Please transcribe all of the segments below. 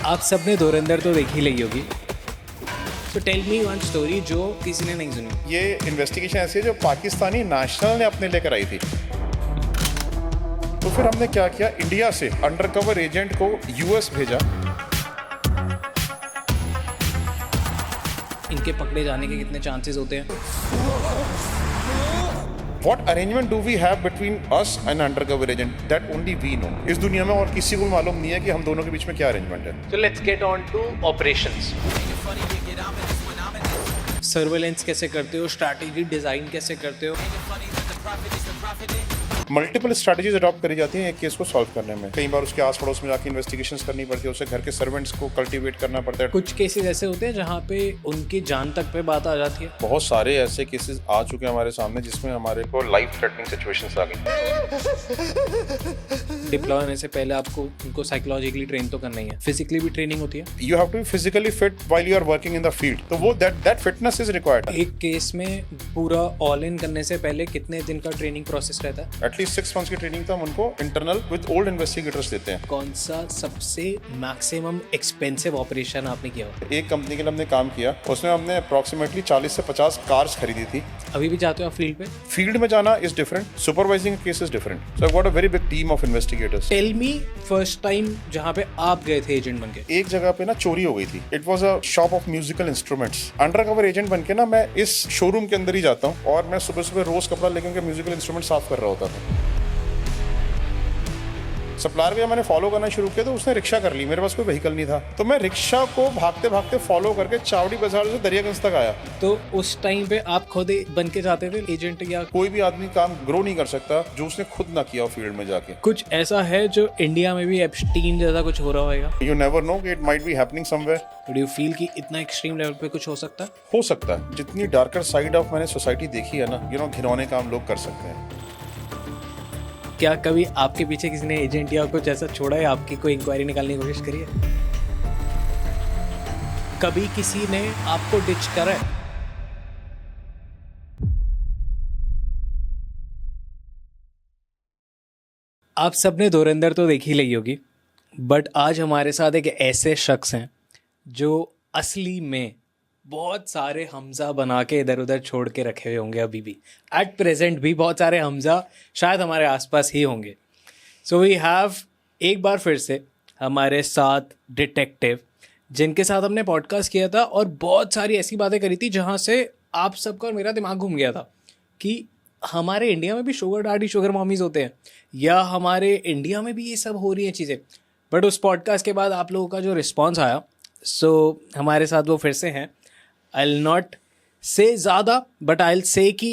आप सबने धुरंधर तो देखी ली होगी, तो टेल मी वन स्टोरी जो किसी ने नहीं सुनी। ये इन्वेस्टिगेशन ऐसी है जो पाकिस्तानी नेशनल ने अपने लेकर आई थी। तो फिर हमने क्या किया, इंडिया से अंडरकवर एजेंट को यूएस भेजा। इनके पकड़े जाने के कितने चांसेस होते हैं? What arrangement do we have between us and undercover agent that only we know? इस दुनिया में और किसी को मालूम नहीं है कि हम दोनों के बीच में क्या अरेंजमेंट है। So let's get on to operations. Surveillance कैसे करते हो, स्ट्रैटेजी डिजाइन कैसे करते हो? मल्टीपल स्ट्रैटेजीज अडॉप्ट करी जाती हैं एक केस को सॉल्व करने में। कई बार उसके आस पड़ोस में जाके इन्वेस्टिगेशंस करनी पड़ती है, उसे घर के सर्वेंट्स को कल्टीवेट करना पड़ता है। कुछ केसेस ऐसे होते हैं जहाँ पे उनकी जान तक पे बात आ जाती है। बहुत सारे ऐसे केसेस आ चुके हैं हमारे सामने जिसमें हमारे को लाइफ थ्रेटनिंग सिचुएशंस आ गई। डिप्लॉय होने से पहले आपको उनको साइकोलॉजिकली ट्रेन तो करना ही है, फिजिकली भी ट्रेनिंग होती है। You have to be physically fit while you are working in the field, तो वो दैट फिटनेस इज रिक्वायर्ड। एक केस में पूरा ऑल इन करने से पहले कितने दिन का ट्रेनिंग प्रोसेस रहता है? एटलीस्ट 6 मंथ्स की ट्रेनिंग तो हम उनको इंटरनल विद ओल्ड इन्वेस्टिगेटर्स देते हैं। कौन सा सबसे मैक्सिमम एक्सपेंसिव ऑपरेशन आपने किया हो? एक कंपनी के लिए हमने काम किया, उसमें हमने अप्रोक्सीमेटली 40 से 50 कार्स खरीदी थी। अभी भी जाते हो आप फील्ड पे? फील्ड में जाना is different, supervising case is different. So I got a very big team of investigators. Tell me first time जहाँ पे आप गए थे एजेंट बनके। एक जगह पे ना चोरी हो गई थी। It was a shop of musical instruments. Undercover agent बनके ना मैं इस शोरूम के अंदर ही जाता हूँ और मैं सुबह सुबह रोज कपड़ा लेके उनके म्यूजिकल इंस्ट्रूमेंट साफ कर रहा होता था। सप्लायर को जब मैंने फॉलो करना शुरू किया तो उसने रिक्शा कर ली, मेरे पास कोई व्हीकल नहीं था, तो मैं रिक्शा को भागते भागते फॉलो करके चावड़ी बाजार से दरियागंज तक आया। तो उस टाइम पे आप खुद बन के जाते थे एजेंट, या कोई भी आदमी काम ग्रो नहीं कर सकता जो उसने खुद ना किया हो फील्ड में जाके। कुछ ऐसा है जो इंडिया में भी एप्स्टीन जैसा कुछ हो रहा होगा? You never no, it might be happening somewhere. Do you feel कि इतना एक्सट्रीम लेवल पे कुछ हो सकता है? हो सकता है। जितनी डार्कर साइड ऑफ मैंने सोसाइटी देखी है ना, घिनौने काम लोग कर सकते हैं। क्या कभी आपके पीछे किसी ने एजेंट या कुछ ऐसा छोड़ा है, आपकी कोई इंक्वायरी निकालने की कोशिश करी है? कभी किसी ने आपको डिच करा है? आप सबने धुरंधर तो देखी ली होगी, बट आज हमारे साथ एक ऐसे शख्स हैं जो असली में बहुत सारे हमजा बना के इधर उधर छोड़ के रखे हुए होंगे। अभी भी एट प्रेजेंट भी बहुत सारे हमजा शायद हमारे आसपास ही होंगे। सो वी हैव एक बार फिर से हमारे साथ डिटेक्टिव, जिनके साथ हमने पॉडकास्ट किया था और बहुत सारी ऐसी बातें करी थी जहाँ से आप सबका और मेरा दिमाग घूम गया था कि हमारे इंडिया में भी शुगर डैडी शुगर मॉमीज होते हैं, या हमारे इंडिया में भी ये सब हो रही हैं चीज़ें। बट उस पॉडकास्ट के बाद आप लोगों का जो रिस्पॉन्स आया, सो हमारे साथ वो फिर से हैं। I'll not say ज़्यादा, बट I'll say कि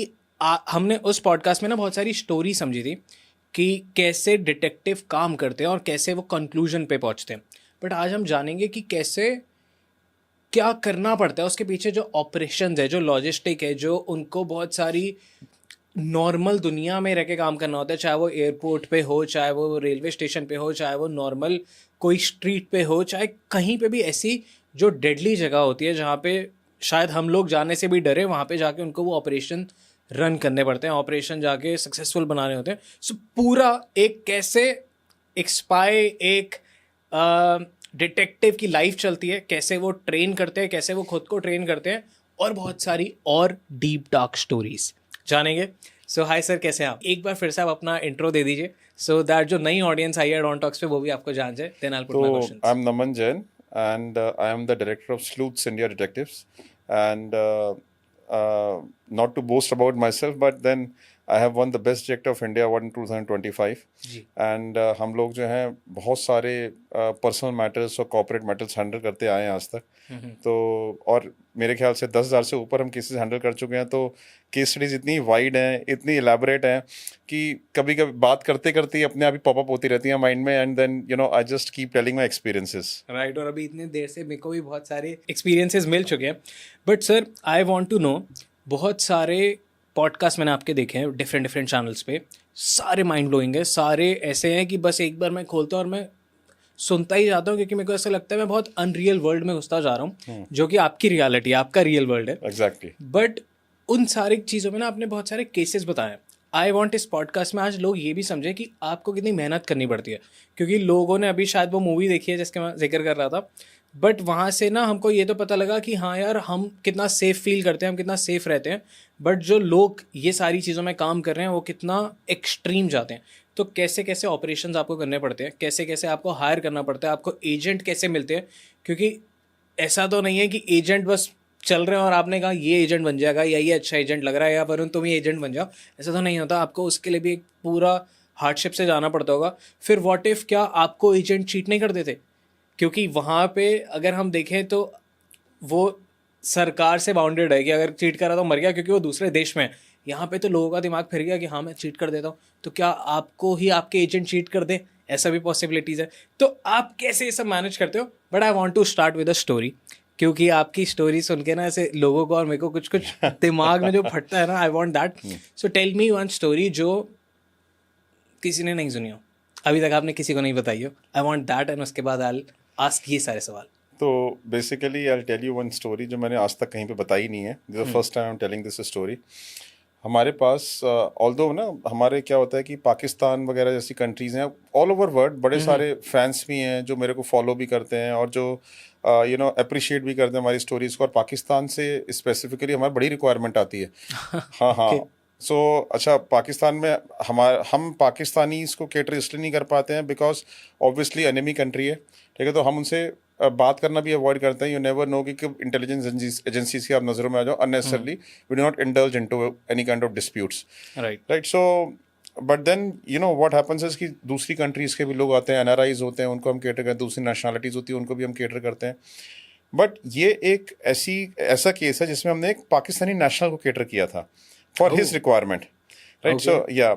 हमने उस पॉडकास्ट में ना बहुत सारी स्टोरी समझी थी कि कैसे डिटेक्टिव काम करते हैं और कैसे वो कंक्लूजन पे पहुंचते हैं। बट आज हम जानेंगे कि कैसे क्या करना पड़ता है उसके पीछे, जो ऑपरेशंस है, जो लॉजिस्टिक है, जो उनको बहुत सारी नॉर्मल दुनिया में रह के काम करना होता है, चाहे वो एयरपोर्ट पे हो, चाहे वो रेलवे स्टेशन पे हो, चाहे वो नॉर्मल कोई स्ट्रीट पे हो, चाहे कहीं पे भी ऐसी जो डेडली जगह होती है जहाँ पे शायद हम लोग जाने से भी डरे, वहाँ पे जाके उनको वो ऑपरेशन रन करने पड़ते हैं, ऑपरेशन जाके सक्सेसफुल बनाने होते हैं। सो पूरा एक कैसे एक स्पाई, एक डिटेक्टिव की लाइफ चलती है, कैसे वो ट्रेन करते हैं, कैसे वो खुद को ट्रेन करते हैं, और बहुत सारी और डीप डार्क स्टोरीज जानेंगे। सो हाय सर, कैसे हैं आप? एक बार फिर से आप अपना इंट्रो दे दीजिए सो दैट जो नई ऑडियंस आई है डॉन टॉक्स पे वो भी आपको जान जाए। Then I will put my questions. I am Naman Jain and I am the director of Sleuths India Detectives, and not to boast about myself, but then I have won the best director of India award in 2025 and हम लोग जो हैं बहुत सारे personal matters और corporate matters handle करते आए हैं आज तक। तो और मेरे ख्याल से 10,000 से ऊपर हम केसेस हैंडल कर चुके हैं। तो केस स्टडीज इतनी वाइड हैं, इतनी एलैबोरेट हैं कि कभी कभी बात करते करते ही अपने आप ही पॉपअप होती रहती हैं माइंड में, and then I just keep telling my experiences. Right, और अभी इतनी देर से मेरे को भी बहुत सारे एक्सपीरियंसेस मिल चुके हैं। But sir, I want to know, बहुत सारे पॉडकास्ट मैंने आपके देखे हैं डिफरेंट चैनल्स पे, सारे माइंड ब्लोइंग है, सारे ऐसे हैं कि बस एक बार मैं खोलता हूँ और मैं सुनता ही जाता हूँ, क्योंकि मेरे को ऐसा लगता है मैं बहुत अनरियल वर्ल्ड में घुसता जा रहा हूँ, जो कि आपकी रियलिटी, आपका रियल वर्ल्ड है। एग्जैक्टली। बट उन सारी चीज़ों में ना आपने बहुत सारे केसेस बताए हैं। आई वॉन्ट इस पॉडकास्ट में आज लोग ये भी समझे कि आपको कितनी मेहनत करनी पड़ती है, क्योंकि लोगों ने अभी शायद वो मूवी देखी है जिसके मैं जिक्र कर रहा था, बट वहाँ से ना हमको ये तो पता लगा कि हाँ यार हम कितना सेफ फील करते हैं, हम कितना सेफ रहते हैं, बट जो लोग ये सारी चीज़ों में काम कर रहे हैं वो कितना एक्सट्रीम जाते हैं। तो कैसे कैसे ऑपरेशंस आपको करने पड़ते हैं, कैसे कैसे आपको हायर करना पड़ता है, आपको एजेंट कैसे मिलते हैं, क्योंकि ऐसा तो नहीं है कि एजेंट बस चल रहे हैं और आपने कहा ये एजेंट बन जाएगा या ये अच्छा एजेंट लग रहा है या वरुण तुम ये एजेंट बन जाओ, ऐसा तो नहीं होता। आपको उसके लिए भी एक पूरा हार्डशिप से जाना पड़ता होगा। फिर व्हाट इफ़ क्या आपको एजेंट चीट नहीं कर देते, क्योंकि वहाँ पे अगर हम देखें तो वो सरकार से बाउंडेड है कि अगर चीट करा तो मर गया, क्योंकि वो दूसरे देश में है। यहाँ पे तो लोगों का दिमाग फिर गया कि हाँ मैं चीट कर देता हूँ, तो क्या आपको ही आपके एजेंट चीट कर दे, ऐसा भी पॉसिबिलिटीज़ है। तो आप कैसे ये सब मैनेज करते हो? But I want to start with a story, क्योंकि आपकी स्टोरी सुन के ना ऐसे लोगों को और मेरे को कुछ कुछ दिमाग में जो फटता है ना, I want that. So tell me one story जो किसी ने नहीं सुनी हो, अभी तक आपने किसी को नहीं बताई हो। आई वॉन्ट दैट, एंड उसके बाद आई आस्क ये सारे सवाल। तो basically I tell you one story जो मैंने आज तक कहीं पे बताई नहीं है। This first time I am telling this story. हमारे पास ऑल्दो ना हमारे क्या होता है कि पाकिस्तान वगैरह जैसी कंट्रीज़ हैं, ऑल ओवर वर्ल्ड बड़े सारे फैंस भी हैं जो मेरे को फॉलो भी करते हैं और जो अप्रिशिएट भी करते हैं हमारी स्टोरीज़ को। और पाकिस्तान से स्पेसिफिकली हमारी बड़ी रिक्वायरमेंट आती है। हाँ हाँ। सो अच्छा, पाकिस्तान में हम पाकिस्तानी इसको कैटर इसलिए नहीं कर पाते हैं बिकॉज ऑब्वियसली एनिमी कंट्री है, ठीक है। तो हम उनसे बात करना भी अवॉइड करते हैं। यू नेवर नो कि कब इंटेलिजेंस एजेंसीज की आप नज़रों में आ जाओ unnecessarily. We do not indulge into any kind of disputes, right. So but then you know what happens is कि दूसरी कंट्रीज़ के भी लोग आते हैं, एनआरआईज होते हैं, उनको हम कैटर करते हैं। दूसरी नेशनलिटीज़ होती है उनको भी हम कैटर करते हैं। बट ये एक ऐसा केस है जिसमें हमने एक पाकिस्तानी नेशनल को कैटर किया था फॉर हिज रिक्वायरमेंट, राइट। सो या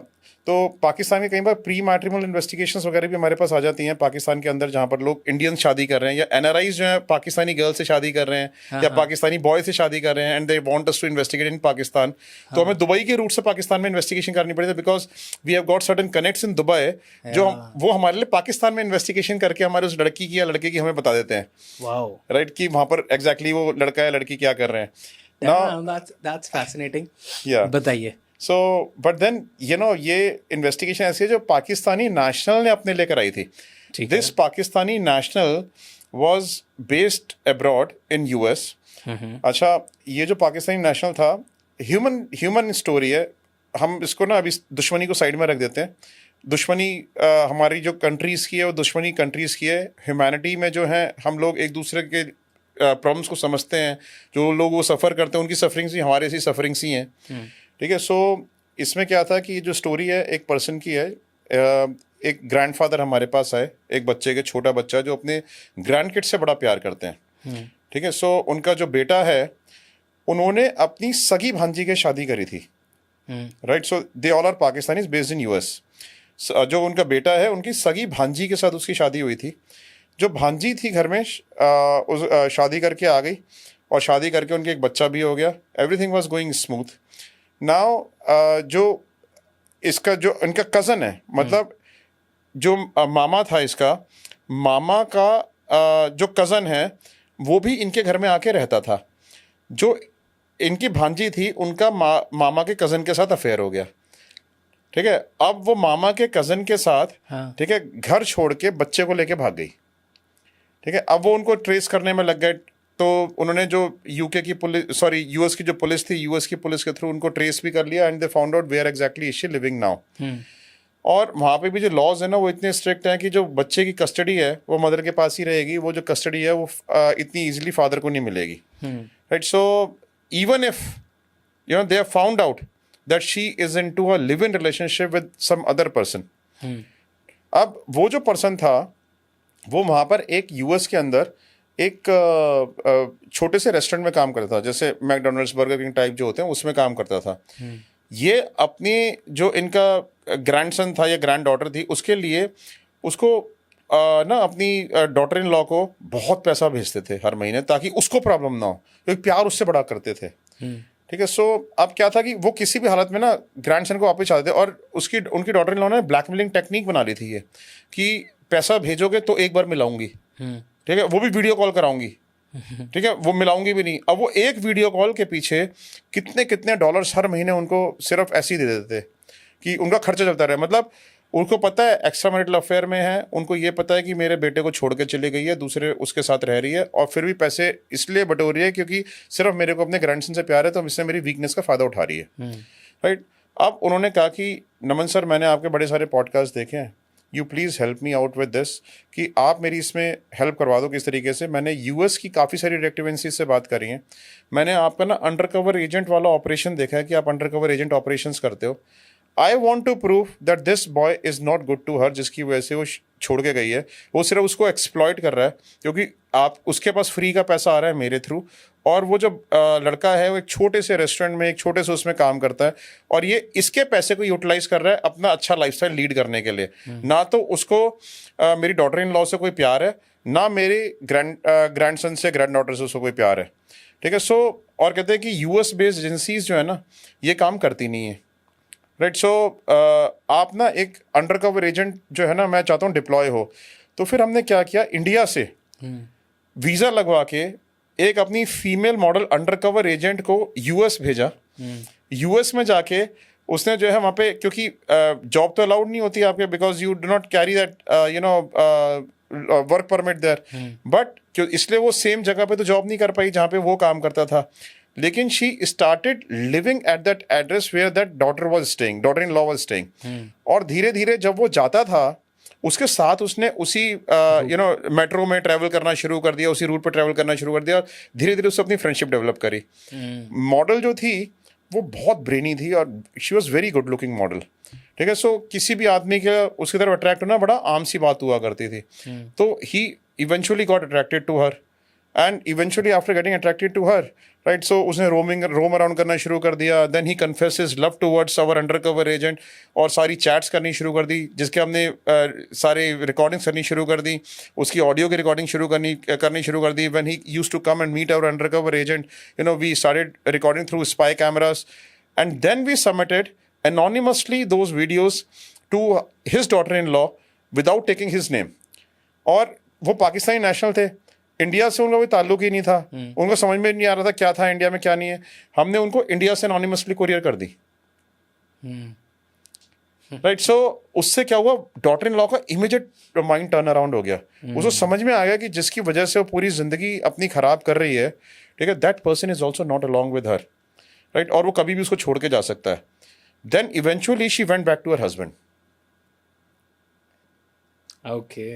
तो पाकिस्तान के कई बार प्री मैट्रिमोनियल इन्वेस्टिगेशंस वगैरह भी हमारे पास आ जाती हैं पाकिस्तान के अंदर, जहाँ पर लोग इंडियन शादी कर रहे हैं या एनआरआईज जो है पाकिस्तानी गर्ल से शादी कर रहे हैं या पाकिस्तानी बॉय से शादी कर रहे हैं, and they want us to investigate in Pakistan. तो हमें दुबई के रूट से पाकिस्तान में इन्वेस्टिगेशन करनी पड़ती है because we have got certain connects in Dubai, जो वो हमारे लिए पाकिस्तान में इन्वेस्टिगेशन करके हमारे उस लड़की की या लड़के की हमें बता देते हैं, राइट, कि वहाँ पर एग्जैक्टली वो लड़का या लड़की क्या कर रहे हैं। That's fascinating. Yeah. बताइए। So, but then you know ये इन्वेस्टिगेशन ऐसी है जो पाकिस्तानी नेशनल ने अपने लेकर आई थी। This Pakistani national was based abroad in US. अच्छा, ये जो पाकिस्तानी नेशनल था, ह्यूमन स्टोरी है। हम इसको ना अभी दुश्मनी को साइड में रख देते हैं। दुश्मनी हमारी जो कंट्रीज़ की है वो दुश्मनी कंट्रीज़ की है। ह्यूमैनिटी में जो है हम लोग एक दूसरे के प्रॉब्लम्स को समझते हैं। जो लोग वो सफ़र करते हैं उनकी सफरिंग्स भी हमारे सी सफरिंग्स ही हैं, ठीक है। सो इसमें क्या था कि जो स्टोरी है एक पर्सन की है। एक ग्रैंडफादर हमारे पास आए, एक बच्चे के, छोटा बच्चा जो अपने ग्रैंड किड से बड़ा प्यार करते हैं, ठीक है। सो उनका जो बेटा है उन्होंने अपनी सगी भांजी की शादी करी थी, right. So they all are Pakistanis based in US. जो उनका बेटा है उनकी सगी भांजी के साथ उसकी शादी हुई थी। जो भांजी थी घर में शादी करके आ गई और शादी करके उनके एक बच्चा भी हो गया। Everything was going smooth. Now जो इसका जो इनका कज़न है, मतलब जो मामा था, इसका मामा का जो कज़न है वो भी इनके घर में आके रहता था। जो इनकी भांजी थी उनका मामा के कज़न के साथ अफेयर हो गया, ठीक है। अब वो मामा के कज़न के साथ, ठीक है, घर छोड़ के बच्चे को लेके भाग गई, ठीक है। अब वो उनको ट्रेस करने में लग गए। तो उन्होंने जो यूएस की जो पुलिस थी, यूएस की पुलिस के थ्रू उनको ट्रेस भी कर लिया, and they found out where exactly is she living now. और वहाँ पे भी जो लॉज है ना वो इतने स्ट्रिक्ट हैं कि जो बच्चे की कस्टडी है वो मदर के पास ही रहेगी। वो जो कस्टडी है वो इतनी ईजिली फादर को नहीं मिलेगी, right. So even if you know they have found out that she is into a live in relationship with some other person. अब वो जो पर्सन था वो वहाँ पर एक यूएस के अंदर एक छोटे से रेस्टोरेंट में काम करता था, जैसे मैकडोनल्ड्स, बर्गर किंग टाइप जो होते हैं उसमें काम करता था। ये अपनी जो इनका ग्रैंडसन था या ग्रैंड डॉटर थी उसके लिए उसको ना अपनी डॉटर इन लॉ को बहुत पैसा भेजते थे हर महीने, ताकि उसको प्रॉब्लम ना हो, क्योंकि प्यार उससे बड़ा करते थे, ठीक है। सो अब क्या था कि वो किसी भी हालत में ना ग्रैंडसन को वापस चाहते थे। और उनकी डॉटर इन लॉ ने ब्लैकमेलिंग टेक्निक बना ली थी ये कि पैसा भेजोगे तो एक बार मिलाऊंगी, ठीक है, वो भी वीडियो कॉल कराऊंगी, ठीक है, वो मिलाऊंगी भी नहीं। अब वो एक वीडियो कॉल के पीछे कितने कितने डॉलर्स हर महीने उनको सिर्फ ऐसे ही दे देते थे, कि उनका खर्चा चलता रहे। मतलब उनको पता है एक्स्ट्रा मैरिटल अफेयर में है, उनको ये पता है कि मेरे बेटे को छोड़ के चली गई है, दूसरे उसके साथ रह रही है, और फिर भी पैसे इसलिए बटोर रही है क्योंकि सिर्फ मेरे को अपने ग्रैंडसन से प्यार है, तो इससे मेरी वीकनेस का फ़ायदा उठा रही है। राइट। अब उन्होंने कहा कि नमन सर, मैंने आपके बड़े सारे पॉडकास्ट देखे हैं, you please help me out with this, कि आप मेरी इसमें हेल्प करवा दो किस तरीके से। मैंने यूएस की काफ़ी सारी डिटेक्टिव एजेंसी से बात करी है, मैंने आपका ना अंडर कवर एजेंट वाला ऑपरेशन देखा है कि आप अंडर कवर एजेंट ऑपरेशंस करते हो। I want to prove that this boy is not good to her, जिसकी वजह से वो छोड़ के गई है। वो सिर्फ उसको एक्सप्लॉइट कर रहा है क्योंकि आप उसके पास फ्री का पैसा आ रहा है मेरे थ्रू, और वो जो लड़का है वो एक छोटे से रेस्टोरेंट में, एक छोटे से उसमें काम करता है, और ये इसके पैसे को यूटिलाइज कर रहा है अपना अच्छा लाइफस्टाइल लीड करने के लिए। ना तो उसको मेरी डॉटर इन लॉ से कोई प्यार है, ना मेरे ग्रैंडसन से, ग्रैंड डॉटर से उसको कोई प्यार है। ठीक है। सो और कहते हैं कि यूएस बेस्ड एजेंसीज जो है ना, ये काम करती नहीं है। राइट। सो आप ना एक अंडर कवर एजेंट जो है ना, मैं चाहता हूँ डिप्लॉय हो। तो फिर हमने क्या किया, इंडिया से वीज़ा लगवा के एक अपनी female model under cover agent को यूएस भेजा। यूएस में जाके उसने जो है वहाँ पे, क्योंकि जॉब तो अलाउड नहीं होती आपके, because you do not carry that work permit there, but इसलिए वो सेम जगह पे तो जॉब नहीं कर पाई जहाँ पे वो काम करता था। लेकिन she started living at that address where that daughter in law was staying. और धीरे धीरे जब वो जाता था, उसके साथ उसने उसी मेट्रो में ट्रैवल करना शुरू कर दिया, उसी रूट पर ट्रैवल करना शुरू कर दिया, और धीरे धीरे उससे अपनी फ्रेंडशिप डेवलप करी। मॉडल जो थी वो बहुत ब्रेनी थी, और she was very good looking model. ठीक है। सो किसी भी आदमी के उसकी तरफ अट्रैक्ट होना बड़ा आम सी बात हुआ करती थी। तो he eventually got attracted to her, and eventually after getting attracted to her, right, so उसने रोम अराउंड करना शुरू कर दिया। Then he confess his love towards our undercover agent, और सारी चैट्स करनी शुरू कर दी, जिसके हमने सारे रिकॉर्डिंग्स करनी शुरू कर दी, उसकी ऑडियो की रिकॉर्डिंग करनी शुरू कर दी। When he used to come and meet our undercover agent, we started recording through spy cameras, and then we submitted anonymously those videos to his daughter-in-law without taking his name. और वो Pakistani national थे, India से उनका कोई ताल्लुक ही नहीं था। उनको समझ में नहीं आ रहा था क्या था इंडिया में क्या नहीं है। हमने उनको इंडिया से एनोनिमसली कुरियर कर दी। राइट। सो उससे क्या हुआ, डॉटर इन लॉ का इमीडिएट माइंड टर्न अराउंड हो गया। उसको समझ में आ गया कि जिसकी वजह से वो पूरी जिंदगी अपनी खराब कर रही है, ठीक है, that person is also not along with her. Right. और वो कभी भी उसको छोड़ के जा सकता है। Then eventually she went back to her husband. Okay.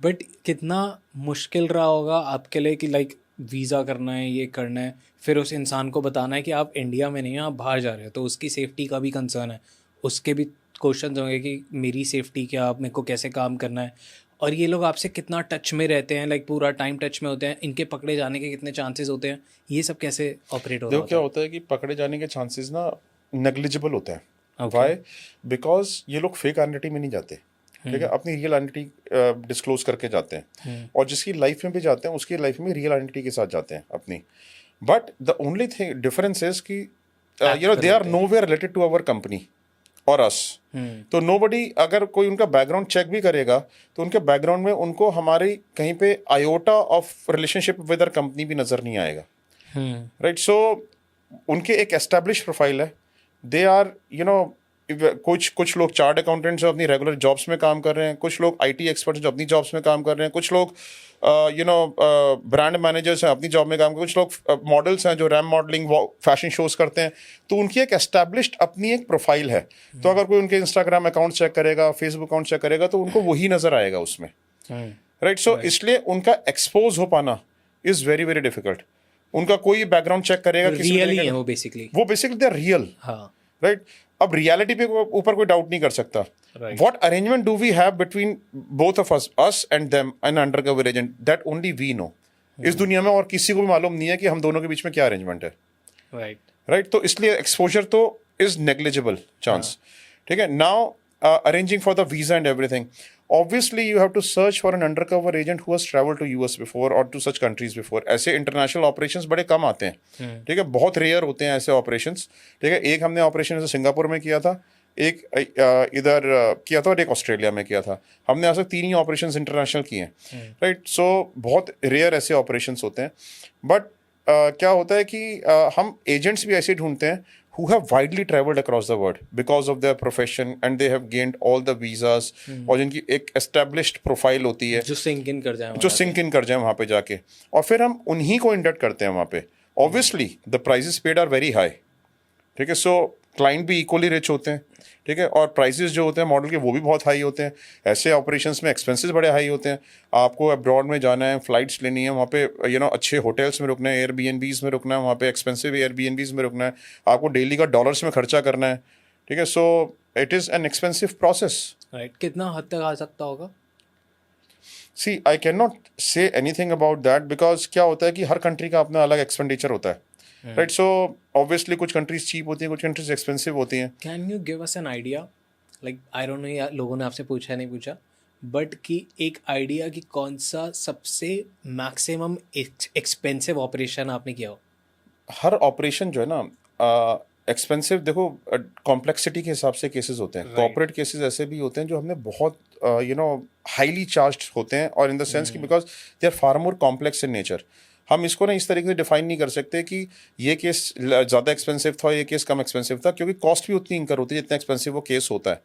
But कितना मुश्किल रहा होगा आपके लिए कि लाइक वीज़ा करना है, ये करना है, फिर उस इंसान को बताना है कि आप इंडिया में नहीं हैं, आप बाहर जा रहे हो, तो उसकी सेफ्टी का भी कंसर्न है, उसके भी क्वेश्चन होंगे कि मेरी सेफ्टी क्या, आप मेरे को कैसे काम करना है। और ये लोग आपसे कितना टच में रहते हैं, लाइक पूरा टाइम टच में होते हैं, इनके पकड़े जाने के कितने चांसेस होते हैं, ये सब कैसे ऑपरेट होता है? देखो क्या होता है कि पकड़े जाने के चांसेस ना नेग्लिजिबल होते हैं। वाई? बिकॉज ये लोग फेक आइडेंटिटी में नहीं जाते, ठीक है, अपनी रियल आइडेंटिटी डिस्क्लोज करके जाते हैं, और जिसकी लाइफ में भी जाते हैं उसकी लाइफ में रियल आइडेंटिटी के साथ जाते हैं अपनी। But the only thing difference is कि they are nowhere related to our company और अस। तो नोबडी, अगर कोई उनका बैकग्राउंड चेक भी करेगा तो उनके बैकग्राउंड में उनको हमारी कहीं पे iota of relationship with our company भी नजर नहीं आएगा। राइट। सो उनके एक एस्टेब्लिश प्रोफाइल है। दे आर कुछ लोग चार्ट अकाउंटेंट्स जो अपनी रेगुलर जॉब्स में काम कर रहे हैं, कुछ लोग आईटी एक्सपर्ट्स जो अपनी जॉब्स में काम कर रहे हैं, कुछ लोग ब्रांड मैनेजर्स हैं अपनी जॉब में काम कर, कुछ लोग मॉडल्स हैं जो रैम मॉडलिंग फैशन शोज करते हैं। तो उनकी एक एस्टैब्लिश्ड अपनी एक प्रोफाइल है। तो अगर कोई उनके इंस्टाग्राम अकाउंट चेक करेगा, फेसबुक अकाउंट चेक करेगा, तो उनको वही नजर आएगा उसमें। राइट। सो इसलिए उनका एक्सपोज हो पाना इज वेरी वेरी डिफिकल्ट। उनका कोई बैकग्राउंड चेक करेगा, वो basically they are real. Right. अब रियलिटी पे ऊपर कोई डाउट नहीं कर सकता। What arrangement do we have between both of us and them and undercover agent, that only we know. इस दुनिया में और किसी को भी मालूम नहीं है कि हम दोनों के बीच में क्या अरेंजमेंट है। राइट। तो इसलिए एक्सपोजर तो इज नेग्लिजिबल चांस। ठीक है। Now arranging for the visa and everything, obviously you have to search for an undercover agent who has traveled to US before or to such countries before. ऐसे international operations बड़े कम आते हैं। ठीक है, बहुत rare होते हैं ऐसे operations। ठीक है, एक हमने ऑपरेशन ऐसे सिंगापुर में किया था, एक इधर किया था, और एक ऑस्ट्रेलिया में किया था। हमने आज तक 3 ही ऑपरेशंस इंटरनेशनल किए हैं। राइट। सो बहुत रेयर ऐसे ऑपरेशंस होते हैं। बट क्या होता है कि हम एजेंट्स भी ऐसे ढूंढते हैं who have widely traveled across the world because of their profession and they have gained all the visas और जिनकी एक established profile होती है जो सिंक इन कर जाए जो सिंक इन कर जाए वहाँ पे जाके, और फिर हम उन्हीं को इंडक्ट करते हैं वहाँ पे. Obviously the prices paid are very high, ठीक है. सो क्लाइंट भी इक्वली रिच होते हैं, ठीक है, और प्राइसेस जो होते हैं मॉडल के वो भी बहुत हाई होते हैं. ऐसे ऑपरेशंस में एक्सपेंसेस बड़े हाई होते हैं. आपको अब्रॉड में जाना है, फ्लाइट्स लेनी है, वहाँ पे अच्छे होटल्स में रुकना है, एयरबीएनबीज में रुकना है, वहाँ पे एक्सपेंसिव एयरबीएनबीज में रुकना है, आपको डेली का डॉलर्स में खर्चा करना है, ठीक है. So it is an expensive process. Right. कितना हद तक आ सकता होगा? See I can not say anything about that because क्या होता है कि हर कंट्री का अपना अलग एक्सपेंडिचर होता है, राइट. सो ऑब्वियसली कुछ कंट्रीज चीप होती हैं, कुछ कंट्रीज एक्सपेंसिव होती हैं. Can you give us an idea, like I don't know लोगों ने आपसे पूछा नहीं पूछा, बट कि एक आइडिया कि कौन सा सबसे मैक्सिमम एक्सपेंसिव ऑपरेशन आपने किया हो? हर ऑपरेशन जो है ना एक्सपेंसिव, देखो कॉम्प्लेक्सिटी के हिसाब से केसेस होते हैं. कॉर्पोरेट केसेस ऐसे भी होते हैं जो हमने बहुत हाईली चार्ज्ड होते हैं, और इन द सेंस कि because they are far more complex in nature. हम इसको ना इस तरीके से डिफाइन नहीं कर सकते कि ये केस ज़्यादा एक्सपेंसिव था, ये केस कम एक्सपेंसिव था, क्योंकि कॉस्ट भी उतनी इंकर होती है जितना एक्सपेंसिव वो केस होता है.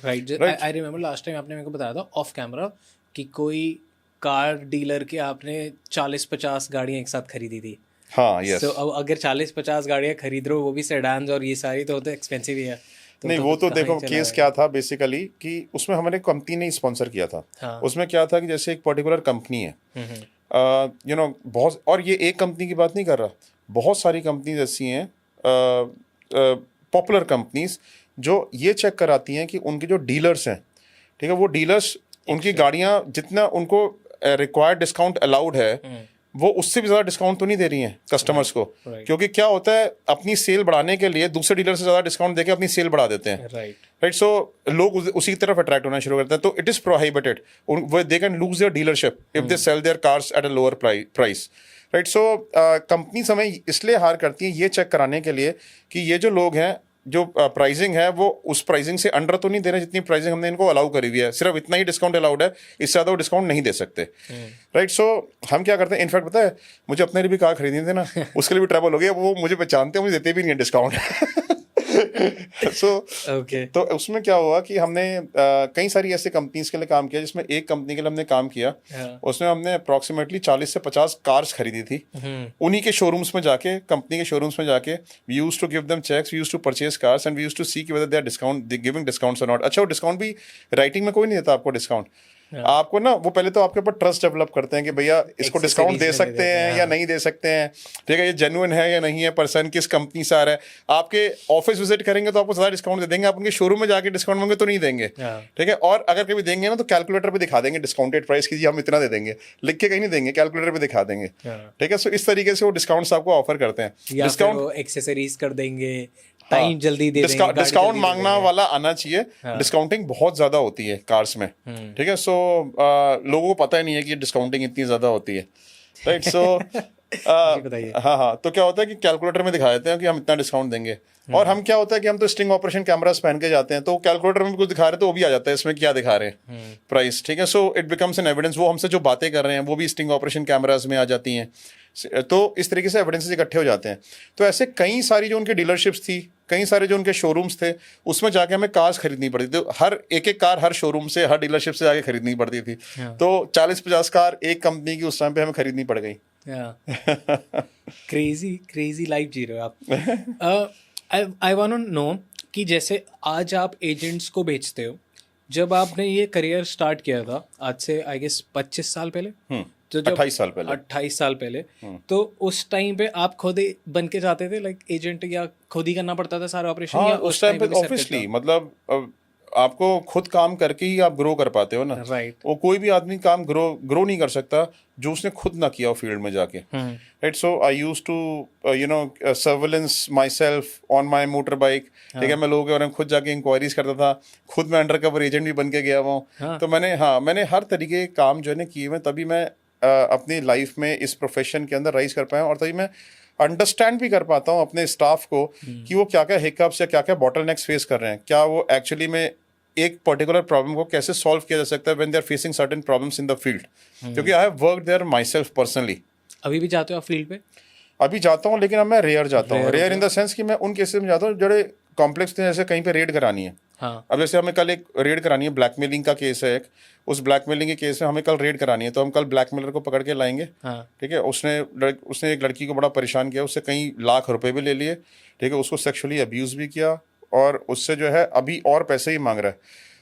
Right. I remember last time आपने मेरे को बताया था ऑफ कैमरा कि कोई कार डीलर के आपने 40-50 गाड़ियाँ एक साथ खरीदी थी. हाँ, यस. तो अब अगर 40-50 गाड़ियाँ खरीद रहे हो, वो भी सेडान्स और ये सारी, तो एक्सपेंसिव ही है. नहीं, वो तो देखो केस क्या था बेसिकली कि उसमें हमारे कंपनी ने स्पॉन्सर किया था. हाँ. उसमें क्या था कि जैसे एक पर्टिकुलर कंपनी है, बहुत, और ये एक कंपनी की बात नहीं कर रहा, बहुत सारी कंपनीज ऐसी हैं, पॉपुलर कंपनीज, जो ये चेक कराती हैं कि उनके जो डीलर्स हैं, ठीक है, वो डीलर्स उनकी गाड़ियाँ जितना उनको रिक्वायर्ड डिस्काउंट अलाउड है वो उससे भी ज़्यादा डिस्काउंट तो नहीं दे रही हैं कस्टमर्स को. क्योंकि क्या होता है, अपनी सेल बढ़ाने के लिए दूसरे डीलर से ज़्यादा डिस्काउंट देके अपनी सेल बढ़ा देते हैं. राइट. सो लोग उसी की तरफ अट्रैक्ट होना शुरू करते हैं. तो it is prohibited. They can lose their dealership if they sell their cars at a lower price. Right. So companies हमें इसलिए हायर करती हैं ये चेक कराने के लिए कि ये जो लोग हैं, जो प्राइसिंग है वो उस प्राइसिंग से अंडर तो नहीं दे रहे जितनी प्राइसिंग हमने इनको अलाउ करी हुई है. सिर्फ इतना ही डिस्काउंट अलाउड है, इससे ज़्यादा वो डिस्काउंट नहीं दे सकते. राइट. सो हम क्या करते हैं, इनफैक्ट पता है, मुझे अपने लिए भी कार खरीदनी थी ना, उसके लिए भी ट्रैवल हो गया, वो मुझे पहचानते हैं, मुझे देते भी नहीं है डिस्काउंट. तो उसमें क्या हुआ कि हमने कई सारी ऐसे कंपनीज के लिए काम किया, जिसमें एक कंपनी के लिए हमने काम किया, उसमें हमने अप्रॉक्सीमेटली 40 से 50 कार्स खरीदी थी. उन्हीं के शोरूम्स में जाके, कंपनी के शोरूम्स में जाके, we used to give them cheques, we used to purchase cars and we used to see whether they are giving discounts और नॉट. अच्छा, वो डिस्काउंट भी राइटिंग में कोई नहीं देता आपको डिस्काउंट. आपको ना वो पहले तो आपके ऊपर ट्रस्ट डेवलप करते हैं कि भैया इसको डिस्काउंट दे सकते हैं या नहीं दे सकते हैं, ठीक है, ये जेन्युइन है या नहीं है, पर्सन किस कंपनी से आ रहा है. आपके ऑफिस विजिट करेंगे तो आपको ज़्यादा डिस्काउंट दे देंगे, आप उनके शोरूम में जाके डिस्काउंट मांगे तो नहीं देंगे, ठीक है. और अगर कभी देंगे ना तो कैलकुलेटर पे दिखा देंगे डिस्काउंटेड प्राइस की, हम इतना दे देंगे, लिख के कहीं नहीं देंगे, कैलकुलेटर पे दिखा देंगे, ठीक है. सो इस तरीके से वो डिस्काउंट्स आपको ऑफर करते हैं. डिस्काउंट एक्सेसरीज कर देंगे, टाइम जल्दी दे देंगे, डिस्काउंट मांगना वाला आना चाहिए. डिस्काउंटिंग बहुत ज्यादा होती है कार्स में, ठीक है. सो लोगों को पता ही नहीं है कि डिस्काउंटिंग इतनी ज्यादा होती है. राइट. सो हाँ, तो क्या होता है कि कैलकुलेटर में दिखा देते हैं कि हम इतना डिस्काउंट देंगे, और हम क्या होता है कि हम तो स्टिंग ऑपरेशन कैमरास पहन के जाते हैं, तो कैलकुलेटर में कुछ दिखा रहे तो वो भी आ जाता है इसमें क्या दिखा रहे हैं प्राइस, ठीक है. So it becomes an evidence. वो हमसे जो बातें कर रहे हैं वो भी स्टिंग ऑपरेशन कैमरास में आ जाती हैं. तो इस तरीके से एविडेंसेस इकट्ठे हो जाते हैं. तो ऐसे कई सारी जो उनकी डीलरशिप्स थी, कई सारे जो उनके शोरूम्स थे, उसमें जाके हमें कार्स खरीदनी पड़ती थी. हर एक कार हर शोरूम से, हर डीलरशिप से जाके खरीदनी पड़ती थी. तो 40-50 कार एक कंपनी की उस टाइम पे हमें खरीदनी पड़ गई. क्रेजी लाइफ जी रहे हो आप. आई वांट टू नो कि जैसे आज आप एजेंट्स को बेचते हो, जब आपने ये करियर स्टार्ट किया था आज से आई गेस 25 साल पहले, तो जब 28 साल पहले, तो उस टाइम पे आप खुद ही बन के जाते थे लाइक एजेंट, या खुद ही करना पड़ता था सारा ऑपरेशन? हाँ, उस टाइम पे ऑब्वियसली, मतलब आपको खुद काम करके ही आप ग्रो कर पाते हो ना. राइट. वो कोई भी आदमी काम ग्रो नहीं कर सकता जो उसने खुद ना किया हो फील्ड में जाके. Right. So I used to surveillance myself on my motorbike, ठीक है. मैं लोगों के बारे में खुद जाके इंक्वायरीज करता था, खुद मैं अंडर कवर एजेंट भी बन के गया हुआ. तो मैंने हर तरीके के काम जो है किए हुए, तभी मैं अपनी लाइफ में इस प्रोफेशन के अंदर राइज कर पाया, और तभी मैं अंडरस्टैंड भी कर पाता हूँ अपने स्टाफ को कि वो क्या क्या हिकअप्स या क्या क्या बॉटलनेक्स फेस कर रहे हैं, क्या वो एक्चुअली में एक पर्टिकुलर प्रॉब्लम को कैसे सॉल्व किया जा सकता है when they are facing certain problems in the field. क्योंकि I have worked there myself personally. अभी भी जाते हो आप फील्ड पे? अभी जाता हूँ, लेकिन अब मैं रेयर जाता हूँ। Rare हो रेयर इन द सेंस कि मैं उन केसेस में जाता हूँ जो कॉम्प्लेक्स थे, जैसे कहीं पे रेड करानी है। हाँ अब जैसे हमें कल एक रेड करानी है, ब्लैकमेलिंग का केस है एक, उस ब्लैकमेलिंग के केस में हमें कल रेड करानी है, तो हम कल ब्लैकमेलर को पकड़ के लाएंगे। हाँ ठीक है, उसने एक लड़की को बड़ा परेशान किया, उससे कई लाख रुपए भी ले लिए। ठीक है, उसको सेक्सुअली अब्यूज भी किया, और उससे जो है अभी और पैसे ही मांग रहा है।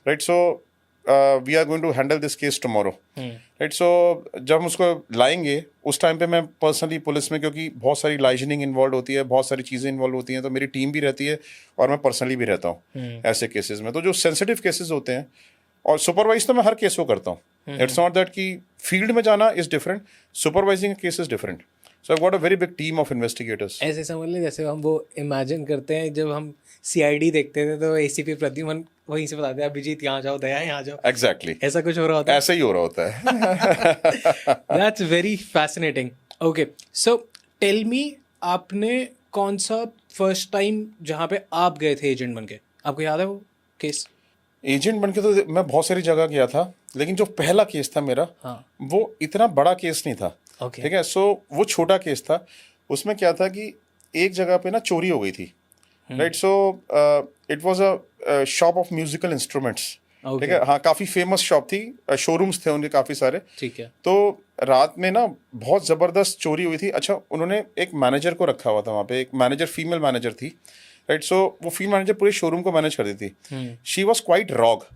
Right, so we are going to handle this case tomorrow. Right, so जब हम उसको लाएंगे उस टाइम पे मैं पर्सनली पुलिस में, क्योंकि बहुत सारी लाइजनिंग इन्वॉल्व होती है, बहुत सारी चीज़ें इन्वॉल्व होती हैं, तो मेरी टीम भी रहती है और मैं पर्सनली भी रहता हूँ ऐसे केसेस में। तो जो सेंसिटिव केसेस होते हैं, और सुपरवाइज तो मैं हर केस को करता हूँ। इट्स नॉट दैट कि फील्ड में जाना is different, supervising case is different. So I got a very big team of investigators. ऐसे समझ ले जैसे हम वो इमेजिन करते हैं, जब हम सीआईडी देखते थे तो एसीपी प्रद्युमन वहीं से बताते हैं अभिजीत यहाँ जाओ, दया यहाँ जाओ। एग्जैक्टली, ऐसा कुछ हो रहा होता है। ऐसा ही हो रहा होता है। That's very fascinating. Okay, so tell me, आपने कौन सा फर्स्ट टाइम जहाँ पे आप गए थे एजेंट बन के, आपको याद है वो केस? एजेंट बन के तो मैं बहुत सारी जगह गया था, लेकिन जो पहला केस था मेरा, हाँ वो इतना बड़ा केस नहीं था। ओके ठीक है, सो वो छोटा केस था। उसमें क्या था कि एक जगह पे ना चोरी हो गई थी। Right, so it was a shop of musical instruments. ठीक है, हाँ, काफ़ी फेमस शॉप थी, शोरूम्स थे उनके काफ़ी सारे। ठीक है। तो रात में ना बहुत ज़बरदस्त चोरी हुई थी। अच्छा, उन्होंने एक मैनेजर को रखा हुआ था वहाँ पे, एक मैनेजर, फीमेल मैनेजर थी। राइट, सो वो फीमेल मैनेजर पूरे शोरूम को मैनेज करती थी। She was quite rogue.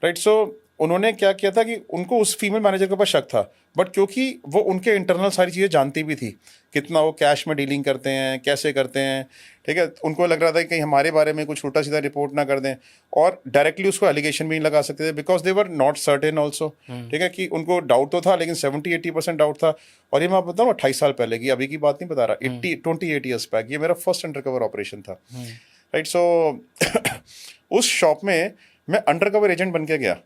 Right, so उन्होंने क्या किया था कि उनको उस फीमेल मैनेजर के ऊपर शक था, बट क्योंकि वो उनके इंटरनल सारी चीज़ें जानती भी थी, कितना वो कैश में डीलिंग करते हैं, कैसे करते हैं। ठीक है, उनको लग रहा था कि कहीं हमारे बारे में कुछ उल्टा सीधा रिपोर्ट ना कर दें, और डायरेक्टली उसको एलिगेशन भी नहीं लगा सकते थे, because they were not certain also. ठीक है, कि उनको डाउट तो था, लेकिन 70-80% डाउट था। और ये मैं आप बताऊँ, 28 साल पहले की, अभी की बात नहीं बता रहा, 28 ईयर्स बैक, ये मेरा फर्स्ट अंडरकवर ऑपरेशन था। राइट, सो उस शॉप में मैं अंडरकवर एजेंट बन के गया।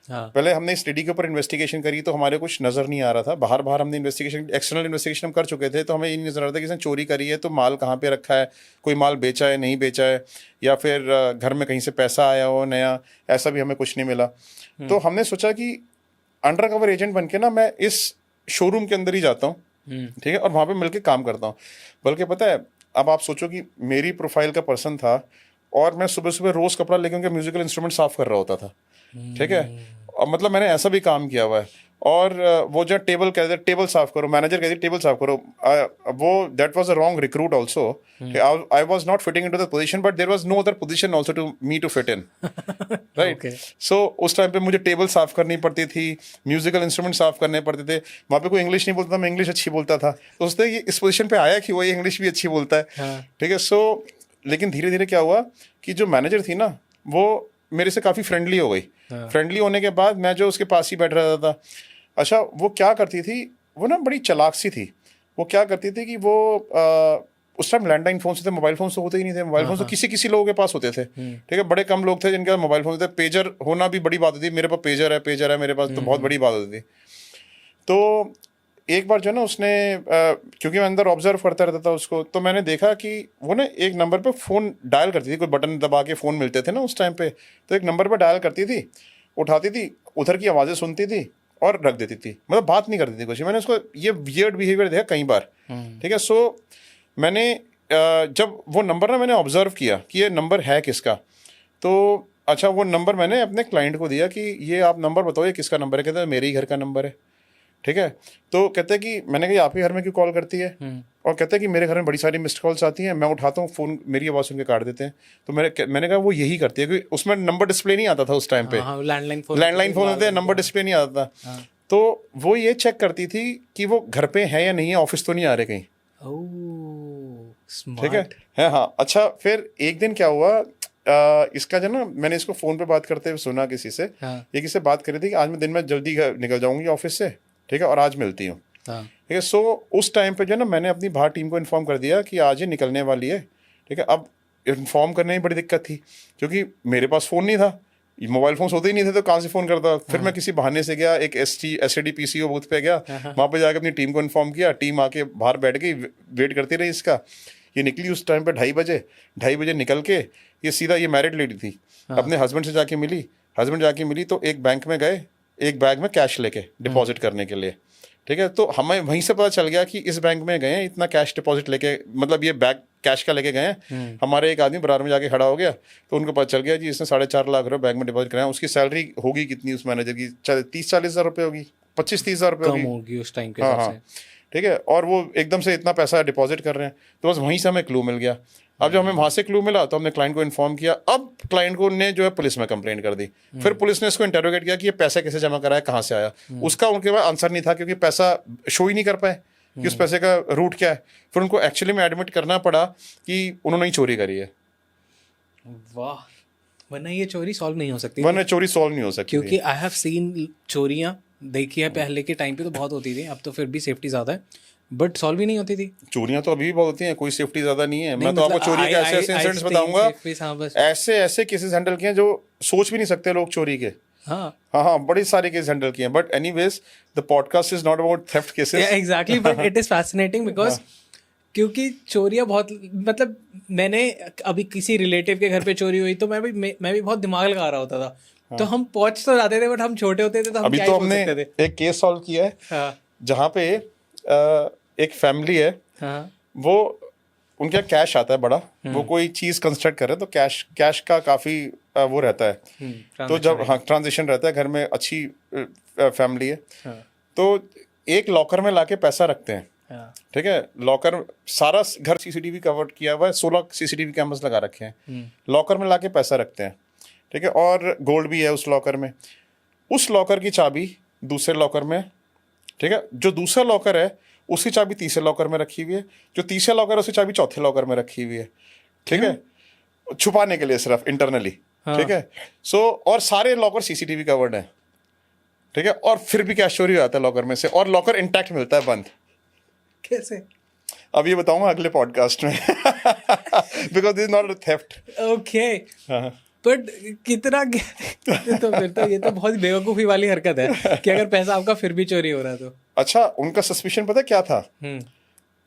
हाँ पहले हमने इस लेडी के ऊपर इन्वेस्टिगेशन करी, तो हमारे कुछ नज़र नहीं आ रहा था। बाहर हमने इन्वेस्टिगेशन, एक्सटर्नल इन्वेस्टिगेशन हम कर चुके थे, तो हमें ये नहीं नज़र आ रहा था कि इसने चोरी करी है तो माल कहाँ पे रखा है, कोई माल बेचा है नहीं बेचा है, या फिर घर में कहीं से पैसा आया हो नया, ऐसा भी हमें कुछ नहीं मिला। तो हमने सोचा कि अंडर कवर एजेंट बन के ना मैं इस शोरूम के अंदर ही जाता हूँ। ठीक है, और वहाँ पे मिलके काम करता हूँ। बल्कि पता है, अब आप सोचो कि मेरी प्रोफाइल का पर्सन था, और मैं सुबह सुबह रोज़ कपड़ा लेके उनके म्यूजिकल इंस्ट्रूमेंट साफ कर रहा होता था। ठीक है, और मतलब मैंने ऐसा भी काम किया हुआ है। और वो जो टेबल कहते टेबल साफ करो, मैनेजर कहती टेबल साफ करो, वो that was a wrong recruit also. I was not fitting into the position, but there was no other position also to me to fit in. Right, so उस time पे मुझे table साफ करनी पड़ती थी, म्यूजिकल इंस्ट्रूमेंट साफ करने पड़ते थे। वहाँ पे कोई इंग्लिश नहीं बोलता था, मैं इंग्लिश अच्छी बोलता था, तो उसने ये इस पोजीशन पे आया कि वो इंग्लिश भी अच्छी बोलता है। ठीक है, सो लेकिन धीरे धीरे क्या हुआ कि जो मैनेजर थी ना, वो मेरे से काफ़ी फ्रेंडली हो गई। फ्रेंडली होने के बाद मैं जो उसके पास ही बैठ रहा था, अच्छा, वो क्या करती थी, वो ना बड़ी चालाक सी थी। वो क्या करती थी कि वो उस टाइम लैंडलाइन फोन से थे, मोबाइल फोन तो होते ही नहीं थे। मोबाइल फोन तो किसी किसी लोगों के पास होते थे। ठीक है, बड़े कम लोग थे जिनके पास मोबाइल फोन थे। पेजर होना भी बड़ी बात होती थी। मेरे पास पेजर है मेरे पास, तो बहुत बड़ी बात होती थी। तो एक बार जो है ना उसने क्योंकि मैं अंदर ऑब्जर्व करता रहता था उसको, तो मैंने देखा कि वो ना एक नंबर पे फ़ोन डायल करती थी। कोई बटन दबा के फ़ोन मिलते थे ना उस टाइम पे, तो एक नंबर पे डायल करती थी, उठाती थी, उधर की आवाज़ें सुनती थी और रख देती थी, मतलब बात नहीं करती थी कुछ। मैंने उसको ये वियर्ड बिहेवियर देखा कई बार। ठीक है, सो मैंने जब वो नंबर ना मैंने ऑब्जर्व किया कि ये नंबर है किसका, तो अच्छा वो नंबर मैंने अपने क्लाइंट को दिया कि ये आप नंबर बताओ ये किसका नंबर है। कहते हैं मेरे ही घर का नंबर है। ठीक है, तो कहते हैं कि मैंने कहा आप ही घर में क्यों कॉल करती है, और कहते हैं कि मेरे घर में बड़ी सारी मिस्ड कॉल्स आती हैं, मैं उठाता हूँ फ़ोन, मेरी आवाज़ सुन के काट देते हैं। तो मैंने कहा वो यही करती है, क्योंकि उसमें नंबर डिस्प्ले नहीं आता था उस टाइम पे। लैंडलाइन फ़ोन होते हैं, नंबर डिस्प्ले नहीं आता था। तो वो ये चेक करती थी कि वो घर पे है या नहीं है, ऑफिस तो नहीं आ रहे कहीं। ठीक है, हाँ। अच्छा, फिर एक दिन क्या हुआ, इसका जो ना मैंने इसको फ़ोन पे बात करते हुए सुना किसी से। ये किसी से बात कर रही थी कि आज मैं दिन में जल्दी निकल जाऊंगी ऑफिस से, ठीक है, और आज मिलती हूँ। ठीक है, सो उस टाइम पे जो ना मैंने अपनी बाहर टीम को इन्फॉर्म कर दिया कि आज ही निकलने वाली है। ठीक है, अब इन्फॉर्म करने में बड़ी दिक्कत थी, क्योंकि मेरे पास फ़ोन नहीं था, मोबाइल फोन होते ही नहीं थे, तो कहाँ से फ़ोन करता। फिर मैं किसी बहाने से गया, एक SAD PCO बूथ पे गया, वहाँ पे जाकर अपनी टीम को इन्फॉर्म किया। टीम आके बाहर बैठ गई, वेट करती रही इसका। ये निकली उस टाइम पे 2:30 बजे निकल के, ये सीधा, ये मैरिड लेडी थी, अपने हस्बैंड से जाके मिली। तो एक बैंक में गए, एक बैग में कैश लेके डिपॉजिट करने के लिए। ठीक है, तो हमें वहीं से पता चल गया कि इस बैंक में गए हैं, इतना कैश डिपॉजिट लेके, मतलब ये बैग कैश का लेके गए हैं। हमारे एक आदमी बराबर में जाके खड़ा हो गया, तो उनको पता चल गया जी इसने 4.5 लाख रुपए बैंक में डिपॉजिट कराया। उसकी सैलरी होगी कितनी उस मैनेजर की? 30-40 हज़ार रुपये होगी, 25-30 हज़ार रुपये कम होगी। होगी उस टाइम के हाँ हिसाब हाँ, से। ठीक है, और वो एकदम से इतना पैसा डिपॉजिट कर रहे हैं, तो बस वहीं से हमें क्लू मिल गया। अब जब हमें वहाँ से क्लू मिला तो हमने क्लाइंट को इन्फॉर्म किया। अब क्लाइंट को ने जो है पुलिस में कंप्लेंट कर दी। फिर पुलिस ने इसको इंटरोगेट किया कि ये पैसा कैसे जमा कराया, कहाँ से आया। उसका उनके पास आंसर नहीं था, क्योंकि पैसा शो ही नहीं कर पाए कि उस पैसे का रूट क्या है। फिर उनको एक्चुअली में एडमिट करना पड़ा कि उन्होंने ही चोरी करी है, वाह, वरना ये चोरी सॉल्व नहीं हो सकती। वरना चोरी सॉल्व नहीं हो सकती। क्योंकि आई हैव सीन चोरियां देखी है पहले के टाइम पे, तो बहुत होती थी। अब तो फिर भी सेफ्टी ज़्यादा है, बट सॉल्व ही नहीं होती थी। चोरियां तो अभी भी बहुत होती हैं, कोई सेफ्टी ज्यादा नहीं है। मैं तो मतलब आपको चोरी के ऐसे ऐसे इंसिडेंट्स बताऊंगा, हाँ बस। ऐसे ऐसे केसेस हैंडल किए हैं जो सोच भी नहीं सकते लोग चोरी के। हाँ हाँ हाँ, बड़ी सारे केस हैंडल किए हैं। But anyways the podcast is not about theft cases. Exactly, but it is fascinating because क्योंकि चोरियां बहुत, मतलब मैंने अभी किसी रिलेटिव के घर पे चोरी हुई तो मैं भी बहुत दिमाग लगा रहा होता था। तो हम पहुंच तो जाते थे, बट हम छोटे होते थे तो हम अभी क्या तो ही बोल हमने सकते थे। एक केस सॉल्व किया है हाँ जहाँ पे एक फैमिली है, हाँ वो उनके यहाँ कैश आता है बड़ा, वो कोई चीज कंस्ट्रक्ट कर रहे हैं, तो कैश का काफी वो रहता है। तो जब हाँ ट्रांजिशन रहता है घर में, अच्छी फैमिली है, हाँ तो एक लॉकर में लाके पैसा रखते हैं। हाँ ठीक है, लॉकर सारा घर सीसीटीवी कवर किया हुआ है, 16 सीसीटीवी कैमरास लगा रखे हैं, लॉकर में लाके पैसा रखते हैं। ठीक है, और गोल्ड भी है उस लॉकर में। उस लॉकर की चाबी दूसरे लॉकर में, ठीक है, जो दूसरा लॉकर है उसकी चाबी तीसरे लॉकर में रखी हुई है, जो तीसरा लॉकर है उसकी चाबी चौथे लॉकर में रखी हुई है। ठीक है, छुपाने के लिए सिर्फ इंटरनली। ठीक है, सो और सारे लॉकर सीसीटीवी कवर्ड है। ठीक है, और फिर भी कैश चोरी हो जाता है लॉकर में से, और लॉकर इंटैक्ट मिलता है बंद। कैसे? अब ये बताऊंगा अगले पॉडकास्ट में because this is not a theft. Okay, but कितना तो फिर तो ये तो बहुत बेवकूफ़ी वाली हरकत है कि अगर पैसा आपका फिर भी चोरी हो रहा है तो। अच्छा, उनका सस्पिशन पता है क्या था?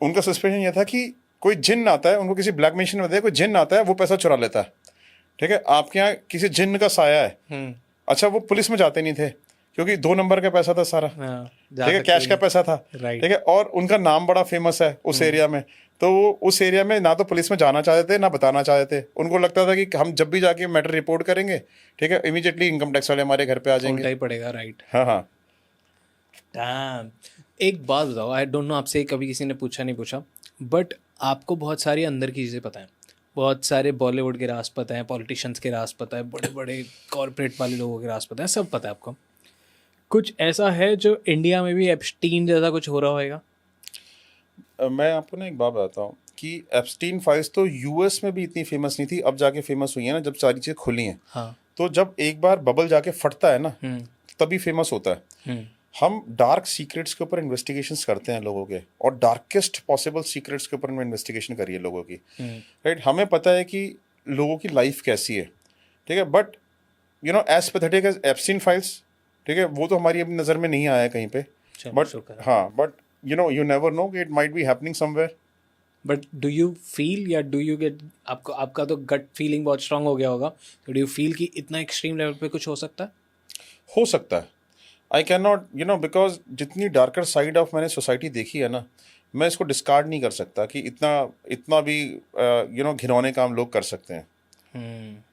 उनका सस्पेंशन ये था कि कोई जिन्न आता है, उनको किसी ब्लैक मैजिशियन में बताया, कोई जिन्न आता है वो पैसा चुरा लेता है। ठीक है, आपके यहाँ किसी जिन्न का साया है। अच्छा, वो पुलिस में जाते नहीं थे क्योंकि 2 नंबर का पैसा था सारा। ठीक है, कैश का पैसा था। Right. ठीक है, और उनका नाम बड़ा फेमस है उस एरिया में, तो वो उस एरिया में ना तो पुलिस में जाना चाहते थे ना बताना चाहते थे। उनको लगता था कि हम जब भी जाके मैटर रिपोर्ट करेंगे, ठीक है, इमीडिएटली इनकम टैक्स वाले हमारे घर पे आ जाएंगे। उल्टा ही पड़ेगा, राइट। हाँ हाँ, डैम। एक बात बताओ, आई डोंट नो आपसे कभी किसी ने पूछा नहीं पूछा, बट आपको बहुत सारी अंदर की चीज़ें पता हैं, बहुत सारे बॉलीवुड के राज पता है, पॉलिटिशियंस के राज पता है, बड़े बड़े कॉर्पोरेट वाले लोगों के राज पता है, सब पता है आपको। कुछ ऐसा है जो इंडिया में भी एप्स्टीन जैसा कुछ हो रहा होगा? मैं आपको ना एक बात बताता हूँ कि एप्स्टीन फाइल्स तो यूएस में भी इतनी फेमस नहीं थी, अब जाके फेमस हुई है ना, जब सारी चीज़ें खुली हैं। हाँ। तो जब एक बार बबल जाके फटता है ना, तभी फेमस होता है। हम डार्क सीक्रेट्स के ऊपर इन्वेस्टिगेशंस करते हैं लोगों के, और डार्केस्ट पॉसिबल सीक्रेट्स के ऊपर हमने इन्वेस्टिगेशन करी है लोगों की। राइट, हमें पता है कि लोगों की लाइफ कैसी है। ठीक है, but you know as pathetic as Epstein files, ठीक है, वो तो हमारी अपनी नज़र में नहीं आया है कहीं पे, बट हाँ, but you know, you never know कि it might be happening somewhere. But do you feel या डू यू गेट, आपका तो गट फीलिंग बहुत स्ट्रांग हो गया होगा, तो डू यू फील कि इतना एक्सट्रीम लेवल पे कुछ हो सकता है? हो सकता है। आई can not, you know, because जितनी डार्कर साइड ऑफ मैंने सोसाइटी देखी है ना, मैं इसको डिस्कार्ड नहीं कर सकता कि इतना भी यू नो घिनौने काम लोग कर सकते हैं।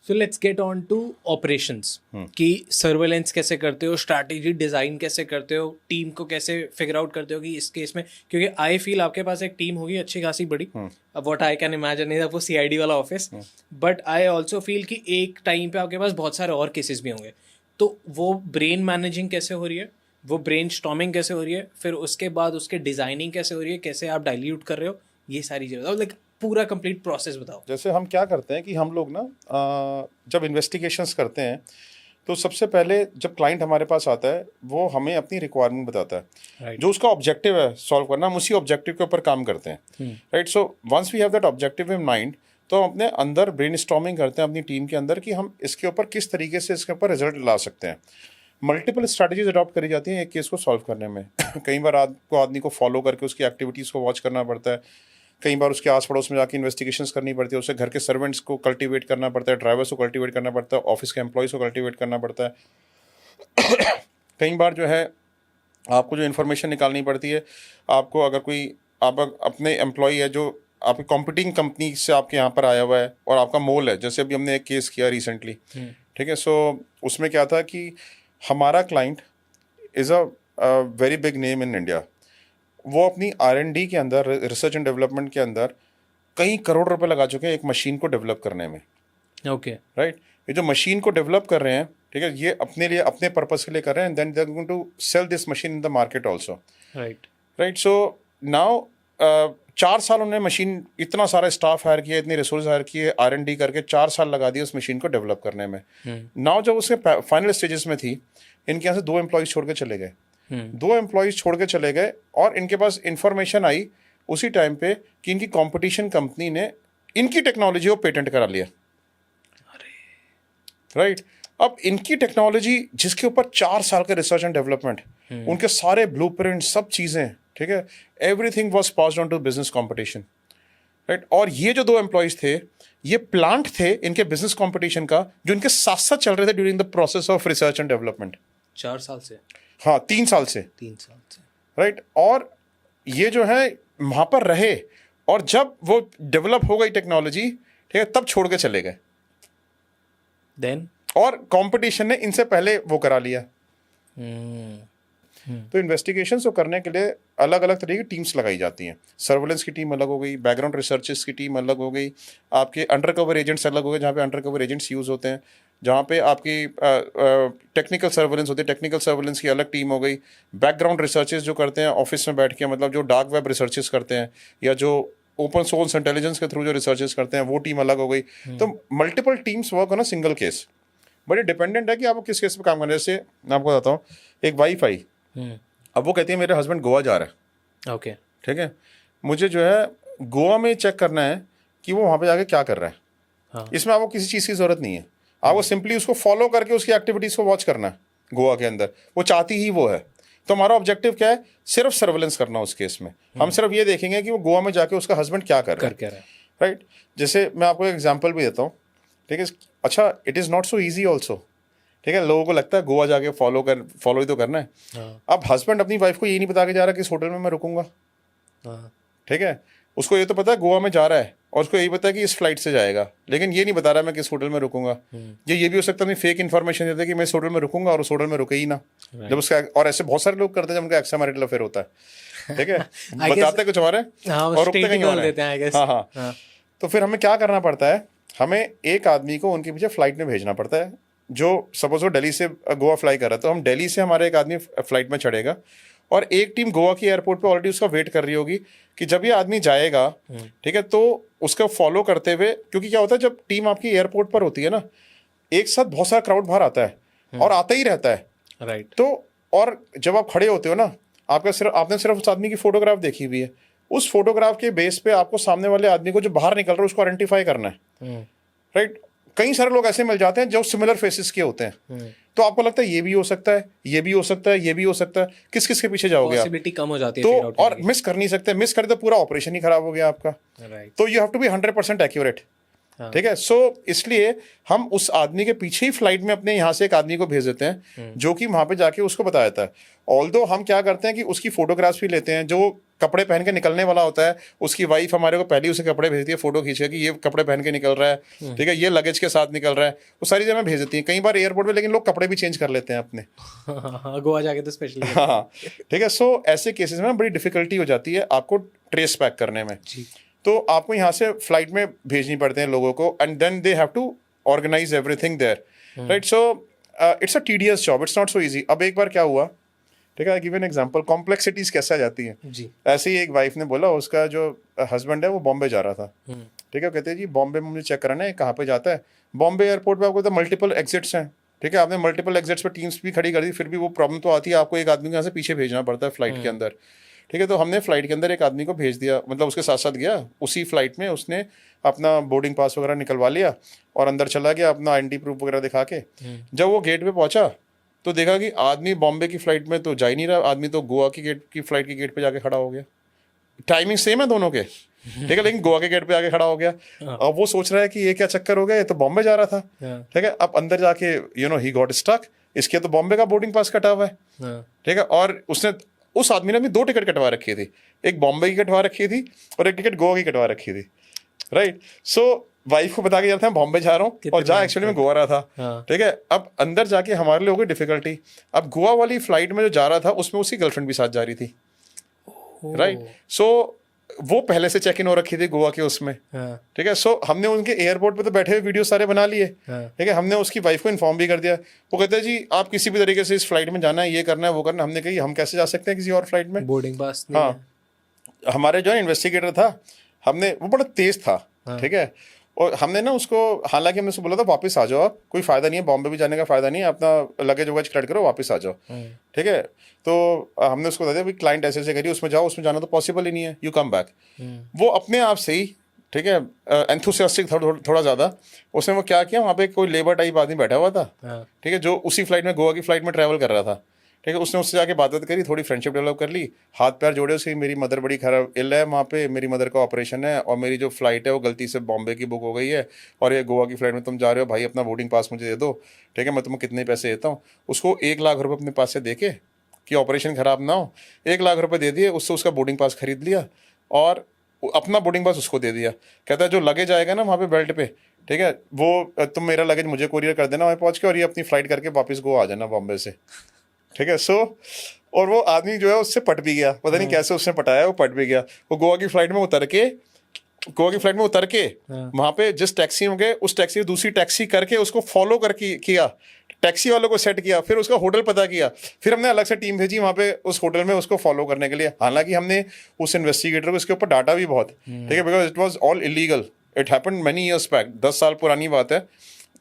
So let's get on to operations, कि सर्वेलेंस कैसे करते हो, स्ट्रैटेजी डिज़ाइन कैसे करते हो, टीम को कैसे फिगर आउट करते हो कि इस केस में, क्योंकि आई फील आपके पास एक टीम होगी अच्छी खासी बड़ी। अब what I can imagine is वो सीआईडी वाला office, but I also feel कि एक टाइम पे आपके पास बहुत सारे और केसेस भी होंगे। तो वो ब्रेन मैनेजिंग कैसे हो रही है, वो ब्रेन स्टॉर्मिंग कैसे हो रही है, फिर उसके बाद उसके डिज़ाइनिंग कैसे हो रही है, कैसे आप डाइल्यूट कर रहे हो, ये सारी चीज़ें बताओ, लाइक पूरा कंप्लीट प्रोसेस बताओ। जैसे हम क्या करते हैं कि हम लोग ना जब इन्वेस्टिगेशंस करते हैं, तो सबसे पहले जब क्लाइंट हमारे पास आता है, वो हमें अपनी रिक्वायरमेंट बताता है। Right. जो उसका ऑब्जेक्टिव है सॉल्व करना, हम उसी ऑब्जेक्टिव के ऊपर काम करते हैं। Right, so once we have that objective in mind, तो हम अपने अंदर ब्रेनस्टॉर्मिंग करते हैं अपनी टीम के अंदर कि हम इसके ऊपर किस तरीके से इसके ऊपर रिजल्ट ला सकते हैं। मल्टीपल स्ट्रैटेजीज अडॉप्ट करी जाती हैं एक केस को सॉल्व करने में। कई बार आदमी को फॉलो करके उसकी एक्टिविटीज़ को वॉच करना पड़ता है, कई बार उसके आस पड़ोस में जाके इन्वेस्टिगेशंस करनी पड़ती है, उसे घर के सर्वेंट्स को कल्टीवेट करना पड़ता है, ड्राइवर्स को कल्टीवेट करना पड़ता है, ऑफिस के एम्प्लॉयज़ को कल्टीवेट करना पड़ता है। कई बार जो है आपको जो इन्फॉर्मेशन निकालनी पड़ती है, आपको अगर कोई आप अपने एम्प्लॉय है जो आपकी कॉम्पिटिंग कंपनी से आपके यहाँ पर आया हुआ है और आपका मोल है, जैसे अभी हमने एक केस किया रिसेंटली, ठीक है, सो उसमें क्या था कि हमारा client is a very big name in India. वो अपनी R&D के अंदर, रिसर्च एंड डेवलपमेंट के अंदर कई करोड़ रुपए लगा चुके हैं एक मशीन को डेवलप करने में। ओके, राइट, ये जो मशीन को डेवलप कर रहे हैं, ठीक है, ये अपने लिए, अपने पर्पस के लिए कर रहे हैं, then they are going to sell this machine in the market also. Right, right, so now 4 साल उन्होंने मशीन, इतना सारा स्टाफ हायर किया, इतने रिसोर्स हायर किए, R&D करके 4 साल लगा दिए उस मशीन को डेवलप करने में। नाउ जब उसके फाइनल स्टेजेस में थी, इनके यहाँ से 2 एम्प्लॉयज छोड़ के चले गए। 2 एम्प्लॉयज छोड़ के चले गए और इनके पास इंफॉर्मेशन आई उसी टाइम पे कि इनकी कंपटीशन कंपनी ने इनकी टेक्नोलॉजी को पेटेंट करा लिया। राइट, अब इनकी टेक्नोलॉजी जिसके ऊपर 4 साल के रिसर्च एंड डेवलपमेंट, उनके सारे ब्लूप्रिंट, सब चीज़ें, ठीक है, everything was passed on to business competition. Right, और ये जो 2 एम्प्लॉयज थे, ये प्लांट थे इनके बिजनेस कंपटीशन का, जो इनके साथ साथ चल रहे थे during the process of research and development. 4 साल से? हाँ, 3 साल से। 3 साल से। राइट, और ये जो है वहाँ पर रहे, और जब वो डेवलप हो गई टेक्नोलॉजी, ठीक है, तब छोड़ के चले गए। देन और कंपटीशन ने इनसे पहले वो करा लिया। तो इन्वेस्टिगेशंस को करने के लिए अलग अलग तरह की टीम्स लगाई जाती हैं। सर्वेलेंस की टीम अलग हो गई, बैकग्राउंड रिसर्चेस की टीम अलग हो गई, आपके अंडर कवर एजेंट्स अलग हो गए, जहाँ पे अंडर कवर एजेंट्स यूज़ होते हैं, जहाँ पे आपकी टेक्निकल सर्वेलेंस होती है, टेक्निकल सर्वेलेंस की अलग टीम हो गई, बैकग्राउंड रिसर्चेस जो करते हैं ऑफिस में बैठ के, मतलब जो डार्क वेब रिसर्चेस करते हैं या जो ओपन सोर्स इंटेलिजेंस के थ्रू जो रिसर्चेस करते हैं, वो टीम अलग हो गई। तो multiple teams work on a single case, but ये डिपेंडेंट है कि आपको किस केस पे काम करना है। जैसे मैं आपको बताता हूँ, एक वाइफ आई, अब वो कहती है मेरे हस्बैंड गोवा जा रहा है। ओके, ठीक है, मुझे जो है गोवा में चेक करना है कि वो वहाँ पे जाके क्या कर रहा है। हाँ। इसमें आपको किसी चीज़ की ज़रूरत नहीं है, आपको सिंपली उसको फॉलो करके उसकी एक्टिविटीज़ को वॉच करना है गोवा के अंदर, वो चाहती ही वो है। तो हमारा ऑब्जेक्टिव क्या है? सिर्फ सर्वेलेंस करना उस केस में। हम सिर्फ ये देखेंगे कि वो गोवा में जाके उसका हस्बैंड क्या कर रहा है। राइट, जैसे मैं आपको एक एग्जाम्पल भी देता हूँ, ठीक है। अच्छा, it is not so easy also, ठीक है। लोगों को लगता है गोवा जाके फॉलो ही तो करना है। अब हस्बैंड अपनी वाइफ को ये नहीं बता के जा रहा कि इस होटल में मैं रुकूंगा, ठीक है। उसको ये तो पता है गोवा में जा रहा है, और उसको यही पता है कि इस फ्लाइट से जाएगा, लेकिन ये नहीं बता रहा मैं किस होटल में रुकूंगा। ये भी हो सकता है फेक इन्फॉर्मेशन देता है कि मैं इस होटल में रुकूंगा और उस होटल में रुके ही ना। जब उसका, और ऐसे बहुत सारे लोग करते हैं जब उनका एक्स्ट्रा मैरिटल अफेयर होता है, ठीक है, बताते कुछ हमारे और रुकते कहीं और हैं। हाँ। तो फिर हमें क्या करना पड़ता है? हमें एक आदमी को उनके पीछे फ्लाइट में भेजना पड़ता है। जो सपोज वो दिल्ली से गोवा फ्लाई कर रहा है, तो हम दिल्ली से हमारे एक आदमी फ्लाइट में चढ़ेगा, और एक टीम गोवा की एयरपोर्ट पे ऑलरेडी उसका वेट कर रही होगी कि जब ये आदमी जाएगा, ठीक है, तो उसका फॉलो करते हुए, क्योंकि क्या होता है जब टीम आपकी एयरपोर्ट पर होती है ना, एक साथ बहुत सारा क्राउड बाहर आता है और आता ही रहता है। राइट। तो और जब आप खड़े होते हो ना, आपने सिर्फ उस आदमी की फोटोग्राफ देखी हुई है, उस फोटोग्राफ के बेस पे आपको सामने वाले आदमी को जो बाहर निकल रहा है उसको आइडेंटिफाई करना है। राइट, कई सारे लोग ऐसे मिल जाते हैं जो सिमिलर फेसेस के होते हैं, तो आपको लगता है ये भी हो सकता है, ये भी हो सकता है, ये भी हो सकता है, किस किस के पीछे जाओगे आप? पॉसिबिलिटी कम हो जाती है, तो और मिस कर नहीं सकते। मिस कर तो पूरा ऑपरेशन ही खराब हो गया आपका। राइट। तो you have to be 100% accurate, ठीक है। सो इसलिए हम उस आदमी के पीछे ही फ्लाइट में अपने यहाँ से एक आदमी को भेज देते हैं जो कि वहां पे जाके उसको बताया जाता है। ऑल्दो हम क्या करते हैं कि उसकी फोटोग्राफ्स भी लेते हैं, जो कपड़े पहन के निकलने वाला होता है, उसकी वाइफ हमारे को पहले उसे कपड़े भेजती है, फोटो खींच के कि ये कपड़े पहन के निकल रहा है, ठीक है, ये लगेज के साथ निकल रहा है, वो सारी जगह भेज देती हैं। कई बार एयरपोर्ट पे लेकिन लोग कपड़े भी चेंज कर लेते हैं अपने, गोवा जाके तो स्पेशली। हाँ, ठीक है। सो ऐसे केसेस में बड़ी डिफिकल्टी हो जाती है आपको ट्रेस बैक करने में। तो आपको यहाँ से फ्लाइट में भेजनी पड़ते हैं लोगों को, and then they have to organise everything there, right. So it's a tedious job, it's not so easy. अब एक बार क्या हुआ, ठीक है, गिव एन एग्जांपल, कॉम्प्लेक्सिटीज कैसे आ जाती है जी। ऐसे ही एक वाइफ ने बोला उसका जो हस्बैंड है वो बॉम्बे जा रहा था, ठीक है, कहते हैं जी बॉम्बे में मुझे चेक कराना है, कहाँ पे जाता है? बॉम्बे एयरपोर्ट पे आपको तो मल्टीपल एग्जिट्स हैं, ठीक है, आपने मल्टीपल एग्जिट्स पे टीम्स भी खड़ी कर दी, फिर भी वो प्रॉब्लम तो आती है, आपको एक आदमी को यहाँ से पीछे भेजना पड़ता है फ्लाइट के अंदर, ठीक है। तो हमने फ्लाइट के अंदर एक आदमी को भेज दिया, मतलब उसके साथ साथ गया, उसी फ्लाइट में उसने अपना बोर्डिंग पास वगैरह निकलवा लिया और अंदर चला गया अपना आईडेंटिटी प्रूफ वगैरह दिखा के। जब वो गेट पे पहुंचा तो देखा कि आदमी बॉम्बे की फ्लाइट में तो जा ही नहीं रहा, आदमी तो गोवा की फ्लाइट के गेट पे जाके खड़ा हो गया। टाइमिंग सेम है दोनों के, ठीक है, लेकिन गोवा के गेट पे आके खड़ा हो गया। अब वो सोच रहा है कि ये क्या चक्कर हो गया, ये तो बॉम्बे जा रहा था, ठीक है। अब अंदर जाके ही गॉट स्टक, इसके तो बॉम्बे का बोर्डिंग पास कटा हुआ है, हाँ, ठीक है। और उसने उस आदमी ने भी 2 टिकट कटवा रखी थी, एक बॉम्बे की कटवा रखी थी और एक टिकट गोवा की कटवा रखी थी, राइट। सो वाइफ को बता के जाते हैं बॉम्बे जा रहा हूँ और जा एक्चुअली में गोवा रहा था, हाँ। ठीक है। अब अंदर जाके हमारे लिए हो गई डिफिकल्टी। अब गोवा वाली फ्लाइट में जो जा रहा था उसमें उसकी गर्लफ्रेंड भी साथ जा रही थी, राइट। सो वो पहले से चेक इन हो रखी थी गोवा के उसमें, हाँ, ठीक है। सो हमने उनके एयरपोर्ट पे तो बैठे हुए वीडियो सारे बना लिए, हाँ। ठीक है। हमने उसकी वाइफ को इन्फॉर्म भी कर दिया। वो कहते हैं जी आप किसी भी तरीके से इस फ्लाइट में जाना है, ये करना है, वो करना है। हमने कही हम कैसे जा सकते हैं किसी और फ्लाइट में, बोर्डिंग पास नहीं हाँ। हमारे जो है इन्वेस्टिगेटर था, हमने वो बड़ा तेज था, ठीक है। और हमने ना उसको, हालांकि हमने उसको बोला था वापस आ जाओ आप, कोई फायदा नहीं है, बॉम्बे भी जाने का फायदा नहीं है, अपना लगेज वगैज कलेक्ट करो वापस आ जाओ, है। ठीक है। तो हमने उसको बता दिया भाई क्लाइंट ऐसे ऐसे करिए, उसमें जाओ, उसमें जाना तो पॉसिबल ही नहीं है, यू कम बैक। वो अपने आप से ही, ठीक है, एंथुसियास्टिक थोड़ा ज़्यादा। उसने वो क्या किया, वहाँ पे कोई लेबर टाइप आदमी बैठा हुआ था, हाँ। ठीक है, जो उसी फ्लाइट में, गोवा की फ्लाइट में ट्रैवल कर रहा था, ठीक है। उसने उससे जाके बात करी, थोड़ी फ्रेंडशिप डेवलप कर ली, हाथ पैर जोड़े उसकी, मेरी मदर बड़ी खराब इल है वहाँ पे, मेरी मदर का ऑपरेशन है और मेरी जो फ्लाइट है वो गलती से बॉम्बे की बुक हो गई है और ये गोवा की फ्लाइट में तुम जा रहे हो, भाई अपना बोर्डिंग पास मुझे दे दो, ठीक है, मैं तुम्हें कितने पैसे देता हूँ। उसको 1 लाख रुपये अपने पास से दे के, कि ऑपरेशन ख़राब ना हो, 1 लाख रुपये दे दिए, उससे उसका बोर्डिंग पास खरीद लिया और अपना बोर्डिंग पास उसको दे दिया। कहता है जो लगेज आएगा ना वहाँ पे बेल्ट पे, ठीक है, वो तुम मेरा लगेज मुझे कोरियर कर देना वहाँ पहुँच के, और ये अपनी फ्लाइट करके वापस गोवा आ जाना बॉम्बे से, ठीक है। सो और वो आदमी जो है उससे पट भी गया, पता नहीं कैसे उसने पटाया, वो पट भी गया। वो गोवा की फ्लाइट में उतर के वहाँ पे जिस टैक्सी में गए, उस टैक्सी में दूसरी टैक्सी करके उसको फॉलो करके किया, टैक्सी वालों को सेट किया, फिर उसका होटल पता किया, फिर हमने अलग से टीम भेजी वहाँ पे उस होटल में उसको फॉलो करने के लिए। हालांकि हमने उस इन्वेस्टिगेटर को इसके ऊपर डाटा भी बहुत, ठीक है, because it was all illegal, it happened many years back, 10 साल पुरानी बात है।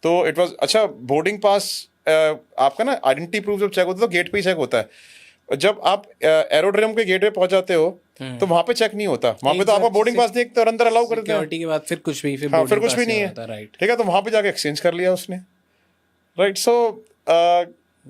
तो इट वॉज अच्छा। बोर्डिंग पास आपका ना आइडेंटिटी प्रूफ जब चेक होता है तो गेट पे ही चेक होता है। जब आप एरोड्रम के गेट पे पहुंच जाते हो तो वहां पे चेक नहीं होता, वहां पे तो आपका बोर्डिंग पास देखते और अंदर अलाउ कर देते हैं, सिक्योरिटी के बाद फिर कुछ भी, फिर हाँ, फिर boarding कुछ pass भी नहीं होता है, राइट। ठीक है। तो वहां पे जाके एक्सचेंज कर लिया उसने, राइट। सो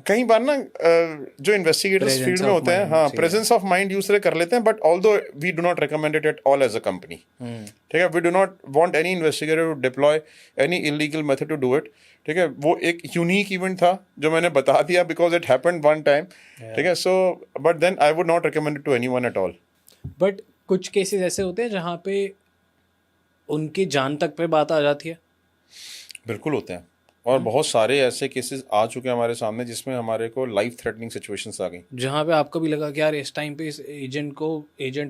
कई बार ना जो इन्वेस्टिगेटर्स Presence फील्ड में of होते हैं, mind हाँ, चाहिए। प्रेजेंस ऑफ माइंड दूसरे कर लेते हैं, but although we do not recommend it at all as a company, ठीक है। We do not want any investigator to deploy any illegal method to do it, ठीक है। वो एक यूनिक इवेंट था जो मैंने बता दिया because it happened one time, ठीक है। So but then I would not recommend it to anyone at all. But कुछ केसेस ऐसे होते हैं जहाँ पे उनकी जान तक पे बात आ जाती है। बिल्कुल होते हैं, और बहुत सारे ऐसे केसेस आ चुके हैं हमारे सामने जिसमें हमारे को लाइफ थ्रेटनिंग सिचुएशंस आ गई, जहाँ पे आपको भी लगा कि यार इस टाइम पे इस एजेंट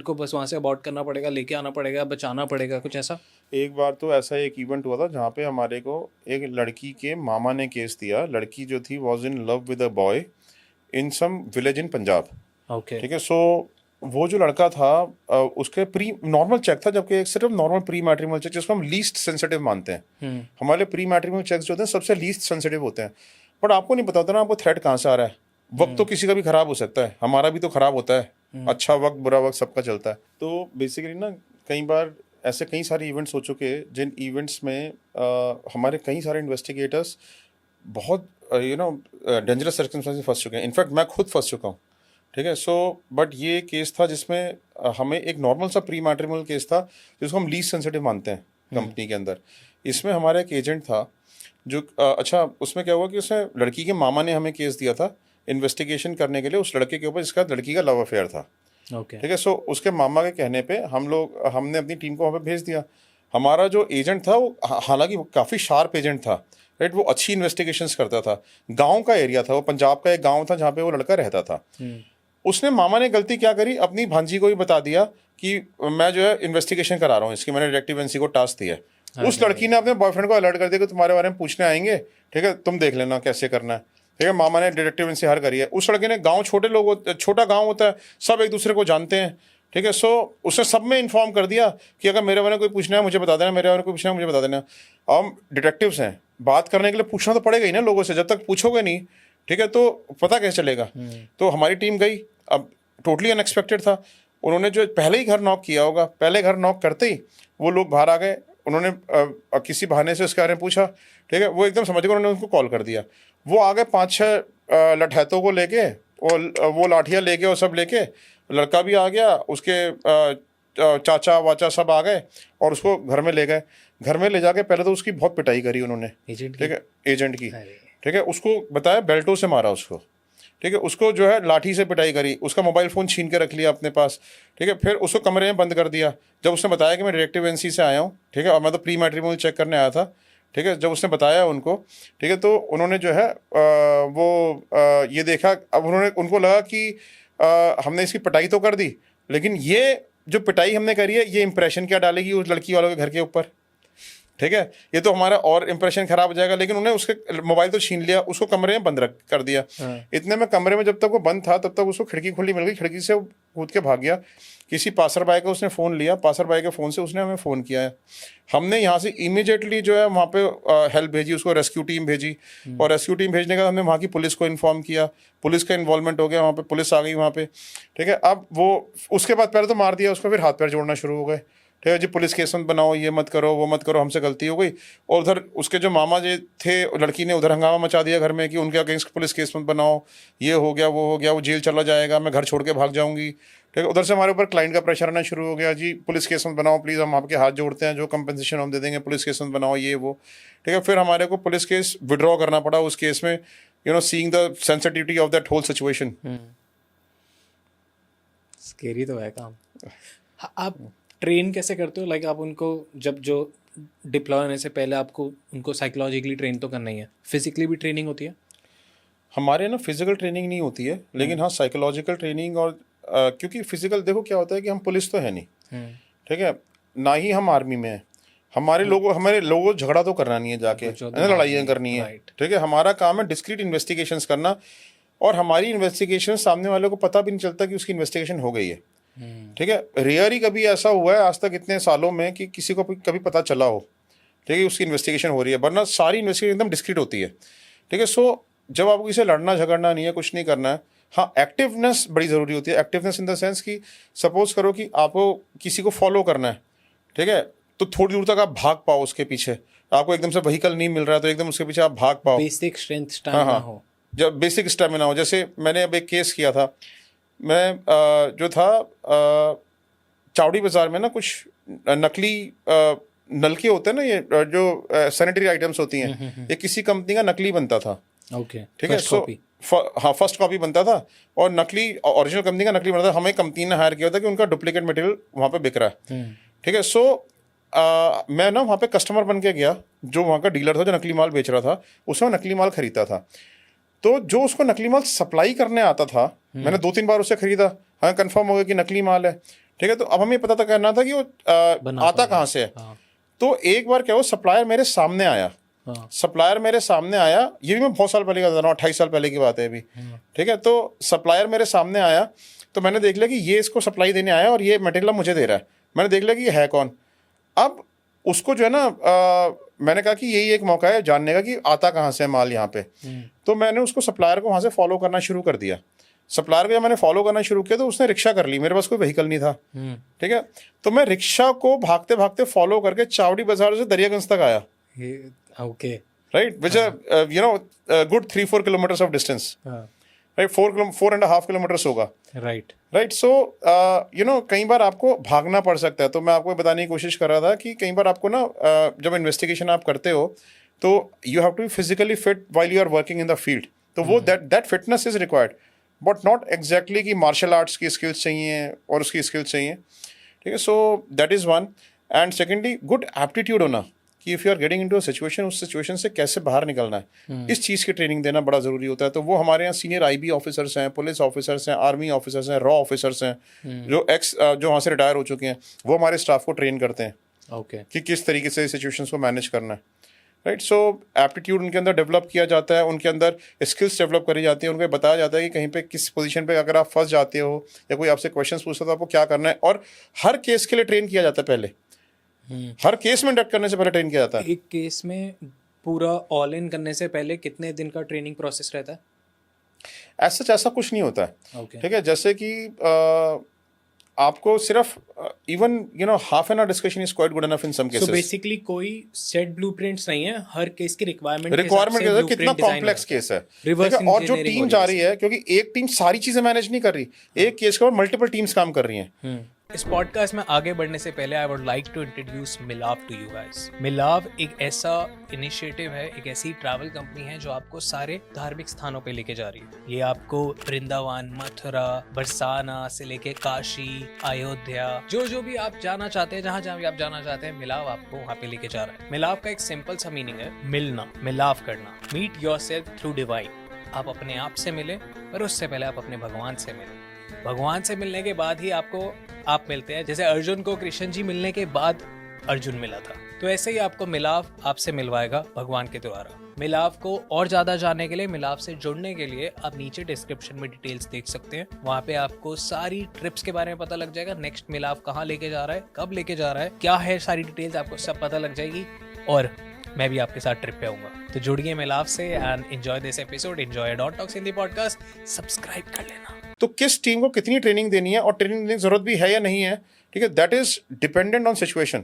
को बस वहाँ से अबॉर्ट करना पड़ेगा, लेके आना पड़ेगा, बचाना पड़ेगा, कुछ ऐसा। एक बार तो ऐसा एक इवेंट हुआ था जहाँ पे हमारे को एक लड़की के मामा ने केस दिया। लड़की जो थी was in love with a boy in some village in Punjab, okay. ठीक है। सो वो जो लड़का था उसके प्री नॉर्मल चेक था, जबकि एक सिर्फ नॉर्मल प्री मैट्रिमोनियल चेक जिसको हम लीस्ट सेंसिटिव मानते हैं। हमारे प्री मैट्रिमोनियल चेक्स जो होते हैं सबसे लीस्ट सेंसिटिव होते हैं, बट आपको नहीं पता होता ना आपको थ्रेट कहाँ से आ रहा है। वक्त तो किसी का भी खराब हो सकता है, हमारा भी तो खराब होता है, अच्छा वक्त बुरा वक्त सबका चलता है। तो बेसिकली ना कई बार ऐसे कई सारे इवेंट्स हो चुके हैं जिन इवेंट्स में हमारे कई सारे इन्वेस्टिगेटर्स बहुत डेंजरस सर्कमस्टेंसेस फंस चुके हैं। इनफैक्ट मैं खुद फंस चुका हूँ, ठीक है। सो बट ये केस था जिसमें हमें एक नॉर्मल सा प्री मैट्रिमोनियल केस था जिसको हम लीस्ट सेंसिटिव मानते हैं कंपनी के अंदर। इसमें हमारा एक एजेंट था जो अच्छा, उसमें क्या हुआ कि उसने लड़की के मामा ने हमें केस दिया था इन्वेस्टिगेशन करने के लिए उस लड़के के ऊपर जिसका लड़की का लव अफेयर था, ओके। ठीक है। सो उसके मामा के कहने पे हमने अपनी टीम को वहाँ पे भेज दिया। हमारा जो एजेंट था वो हालांकि काफ़ी शार्प एजेंट था, राइट, वो अच्छी इन्वेस्टिगेशंस करता था। गांव का एरिया था वो, पंजाब का एक गांव था जहाँ पे वो लड़का रहता था। उसने मामा ने गलती क्या करी, अपनी भांजी को ही बता दिया कि मैं जो है इन्वेस्टिगेशन करा रहा हूँ इसकी, मैंने डिटेक्टिव एजेंसी को टास्क दिया है। उस लड़की ने अपने बॉयफ्रेंड को अलर्ट कर दिया कि तुम्हारे बारे में पूछने आएंगे, ठीक है, तुम देख लेना कैसे करना है, ठीक है। मामा ने डिटेक्टिव एजेंसी हायर करी है। उस लड़के ने, गांव छोटा गांव होता है, सब एक दूसरे को जानते हैं, ठीक है। सो उसने सब में इन्फॉर्म कर दिया कि अगर मेरे बारे में कोई पूछना है मुझे बता देना, मेरे बारे में कोई पूछना है मुझे बता देना। हम डिटेक्टिव्स हैं, बात करने के लिए पूछना तो पड़ेगा ही ना लोगों से, जब तक पूछोगे नहीं, ठीक है, तो पता कैसे चलेगा। तो हमारी टीम गई, अब टोटली अनएक्सपेक्टेड था। उन्होंने जो पहले ही घर नॉक किया होगा, पहले घर नॉक करते ही वो लोग बाहर आ गए। उन्होंने किसी बहाने से उसके बारे में पूछा, ठीक है, वो एकदम समझ गए, उन्होंने उनको कॉल कर दिया। वो आगे 5-6 लठैतों को लेके, वो लाठियाँ लेके और सब लेके, लड़का भी आ गया, उसके चाचा वाचा सब आ गए और उसको घर में ले गए। घर में ले जाके पहले तो उसकी बहुत पिटाई करी उन्होंने, एजेंट ठीक है, एजेंट की। ठीक है, उसको बताया बेल्टों से मारा उसको, ठीक है, उसको जो है लाठी से पिटाई करी, उसका मोबाइल फ़ोन छीन के रख लिया अपने पास, ठीक है, फिर उसको कमरे में बंद कर दिया। जब उसने बताया कि मैं डिटेक्टिव एजेंसी से आया हूँ, ठीक है, और मैं तो प्री मैट्रिमोनियल चेक करने आया था, ठीक है, जब उसने बताया उनको, ठीक है, तो उन्होंने जो है ये देखा, अब उनको लगा कि हमने इसकी पिटाई तो कर दी, लेकिन ये जो पिटाई हमने करी है ये इंप्रेशन क्या डालेगी उस लड़की वालों के घर के ऊपर, ठीक है, ये तो हमारा और इंप्रेशन खराब हो जाएगा। लेकिन उन्हें उसके मोबाइल तो छीन लिया, उसको कमरे में बंद कर दिया। इतने में कमरे में जब तक वो बंद था तब तक उसको खिड़की खुली मिल गई, खिड़की से वो कूद के भाग गया। किसी पासर बाई का उसने फ़ोन लिया, पासर बाई के फ़ोन से उसने हमें फ़ोन किया है। हमने यहाँ से इमीडिएटली जो है वहाँ पे हेल्प भेजी, उसको रेस्क्यू टीम भेजी, और रेस्क्यू टीम भेजने का हमने वहाँ की पुलिस को इन्फॉर्म किया, पुलिस का इन्वॉल्वमेंट हो गया, वहाँ पे पुलिस आ गई वहाँ पे, ठीक है। अब वो उसके बाद पहले तो मार दिया उसको, फिर हाथ पैर जोड़ना शुरू हो गए, ठीक है जी, पुलिस केस मत बनाओ, ये मत करो, वो मत करो, हमसे गलती हो गई। और उधर उसके जो मामा जी थे, लड़की ने उधर हंगामा मचा दिया घर में कि उनके अगेंस्ट पुलिस केस मत बनाओ, ये हो गया, वो हो गया, वो जेल चला जाएगा, मैं घर छोड़ के भाग जाऊंगी, ठीक है। उधर से हमारे ऊपर क्लाइंट का प्रेशर आना शुरू हो गया, जी पुलिस केस मत बनाओ प्लीज़, हम आपके हाथ जोड़ते हैं, जो कंपनसेशन हम दे देंगे, पुलिस केस मत बनाओ, ये वो, ठीक है। फिर हमारे को पुलिस केस विड्रॉ करना पड़ा उस केस में, seeing the sensitivity of that whole situation. Scary तो है काम। आप ट्रेन कैसे करते हो? लाइक आप उनको जो डिप्लॉय होने से पहले आपको उनको साइकोलॉजिकली ट्रेन तो करना ही है, फिजिकली भी ट्रेनिंग होती है? हमारे ना फिजिकल ट्रेनिंग नहीं होती है, लेकिन हाँ साइकोलॉजिकल ट्रेनिंग, और क्योंकि फिजिकल देखो क्या होता है कि हम पुलिस तो है नहीं, ठीक है, ना ही हम आर्मी में है, हमारे लोगों झगड़ा तो करना नहीं है जाके, लड़ाइयाँ करनी है, ठीक है। हमारा काम है डिस्क्रीट इन्वेस्टिगेशंस करना, और हमारी इन्वेस्टिगेशन सामने वाले को पता भी नहीं चलता कि उसकी इन्वेस्टिगेशन हो गई है, ठीक है। रेयर ही कभी ऐसा हुआ है आज तक इतने सालों में कि किसी को कभी पता चला हो, ठीक है, उसकी इन्वेस्टिगेशन हो रही है, वरना सारी इन्वेस्टिगेशन एकदम डिस्क्रीट होती है, ठीक है। सो जब आपको किसी लड़ना झगड़ना नहीं है, कुछ नहीं करना है, हाँ एक्टिवनेस बड़ी ज़रूरी होती है। एक्टिवनेस इन द सेंस कि सपोज करो कि आपको किसी को फॉलो करना है, ठीक है, तो थोड़ी दूर तक आप भाग पाओ उसके पीछे, आपको एकदम से व्हीकल नहीं मिल रहा है तो एकदम उसके पीछे आप भाग पाओ, बेसिक स्ट्रेंथ स्टैमिना हो, जब बेसिक स्टेमिना हो। जैसे मैंने अब एक केस किया था, मैं जो था चावड़ी बाज़ार में ना कुछ नकली नलके होते हैं ना, ये जो सैनिटरी आइटम्स होती हैं, ये किसी कंपनी का नकली बनता था, ओके, ठीक है। सो हाँ फर्स्ट कॉपी बनता था, और नकली ओरिजिनल कंपनी का नकली बनता था। हमें कंपनी ने हायर किया था कि उनका डुप्लीकेट मटेरियल वहाँ पे बिक रहा है, ठीक है। सो मैं ना वहाँ पे कस्टमर बन के गया, जो वहाँ का डीलर था जो नकली माल बेच रहा था, उसमें नकली माल खरीदता था। तो जो उसको नकली माल सप्लाई करने आता था, मैंने 2-3 बार उससे खरीदा, हाँ कंफर्म हो गया कि नकली माल है, ठीक है। तो अब हमें पता था करना था कि वो आता कहाँ से है। तो एक बार क्या हो, सप्लायर मेरे सामने आया, ये भी मैं बहुत साल पहले का बता रहा हूँ, 28 साल पहले की बात है अभी, ठीक है। तो सप्लायर मेरे सामने आया, तो मैंने देख लिया कि ये इसको सप्लाई देने आया और ये मटेरियल मुझे दे रहा है। मैंने देख लिया कि ये है कौन। अब उसको जो है ना मैंने कहा कि यही एक मौका है जानने का कि आता कहाँ से है माल यहाँ पे। तो मैंने उसको सप्लायर को वहाँ से फॉलो करना शुरू कर दिया। सप्लायर को जब मैंने फॉलो करना शुरू किया तो उसने रिक्शा कर ली, मेरे पास कोई व्हीकल नहीं था, ठीक है। तो मैं रिक्शा को भागते भागते फॉलो करके चावड़ी बाजार से दरियागंज तक आया, okay, right, which good 3-4 kilometres of distance, right, 4.5 kilometres होगा, राइट। सो कई बार आपको भागना पड़ सकता है। तो मैं आपको बताने की कोशिश कर रहा था कि कई बार आपको ना जब इन्वेस्टिगेशन आप करते हो तो you have to be physically fit while you are working in the field. तो वो that fitness is required, but not exactly कि मार्शल आर्ट्स की स्किल्स चाहिए और उसकी स्किल्स चाहिए, ठीक है। So that is one. And secondly good aptitude होना कि if you are getting into a situation, उस सिचुएशन से कैसे बाहर निकलना है, इस चीज़ की ट्रेनिंग देना बड़ा ज़रूरी होता है। तो वो हमारे यहाँ सीनियर IB ऑफिसर्स हैं, पुलिस ऑफिसर्स हैं, आर्मी ऑफिसर्स हैं, रॉ ऑफिसर्स हैं, जो वहाँ से रिटायर हो चुके हैं, वो हमारे स्टाफ को ट्रेन करते हैं, ओके, कि किस तरीके से सिचुएशंस को मैनेज करना है, राइट। सो एप्टीट्यूड उनके अंदर डेवलप किया जाता है, उनके अंदर स्किल्स डेवलप करी जाती है, उनको बताया जाता है कि कहीं पे किस पोजीशन पे अगर आप फंस जाते हो या कोई आपसे क्वेश्चंस पूछता है तो आपको क्या करना है। और हर केस के लिए ट्रेन किया जाता है, पहले हर केस में इंडक्ट करने से पहले ट्रेन किया जाता है। एक केस में पूरा ऑल इन करने से पहले कितने दिन का ट्रेनिंग प्रोसेस रहता है? ऐसा कुछ नहीं होता है, ठीक है। जैसे कि आपको सिर्फ even half an hour discussion is quite good enough in some cases. So basically कोई सेट ब्लूप्रिंट्स नहीं है, हर केस की रिक्वायरमेंट के साथ कितना कॉम्प्लेक्स केस है, ठीक है। और जो टीम जा रही है, क्योंकि एक टीम सारी चीजें मैनेज नहीं कर रही, एक केस के ऊपर मल्टीपल टीम्स काम कर रही हैं, इस पॉडकास्ट में आगे बढ़ने से पहले I would like to introduce Milav to you guys. Milav एक ऐसा इनिशिएटिव है, एक ऐसी ट्रैवल कंपनी है जो आपको सारे धार्मिक स्थानों पे लेके जा रही है। ये आपको वृंदावन, मथुरा, बरसाना से लेके काशी, अयोध्या, जो भी आप जाना चाहते हैं, जहाँ भी आप जाना चाहते हैं, मिलाव आपको वहाँ पे लेके जा रहा है। मिलाव का एक सिंपल सा मीनिंग है मिलना, मिलाव करना, मीट योरसेल्फ थ्रू डिवाइन। आप अपने आप से मिले, पर उससे पहले आप अपने भगवान से मिले। भगवान से मिलने के बाद ही आप मिलते हैं। जैसे अर्जुन को कृष्ण जी मिलने के बाद अर्जुन मिला था, तो ऐसे ही आपको मिलाव आपसे मिलवाएगा भगवान के द्वारा। मिलाव को और ज्यादा जानने के लिए, मिलाव से जुड़ने के लिए आप नीचे डिस्क्रिप्शन में डिटेल्स देख सकते हैं। वहाँ पे आपको सारी ट्रिप्स के बारे में पता लग जाएगा। नेक्स्ट मिलाव कहाँ लेके जा रहा है, कब लेके जा रहा है, क्या है, सारी डिटेल्स आपको सब पता लग जाएगी। और मैं भी आपके साथ ट्रिप पे आऊंगा। तो जुड़िए मिलाव से and enjoy this episode, enjoy dot talks Hindi podcast. Subscribe कर लेना। तो किस टीम को कितनी ट्रेनिंग देनी है और ट्रेनिंग देने की जरूरत भी है या नहीं है, ठीक है, that is dependent on situation.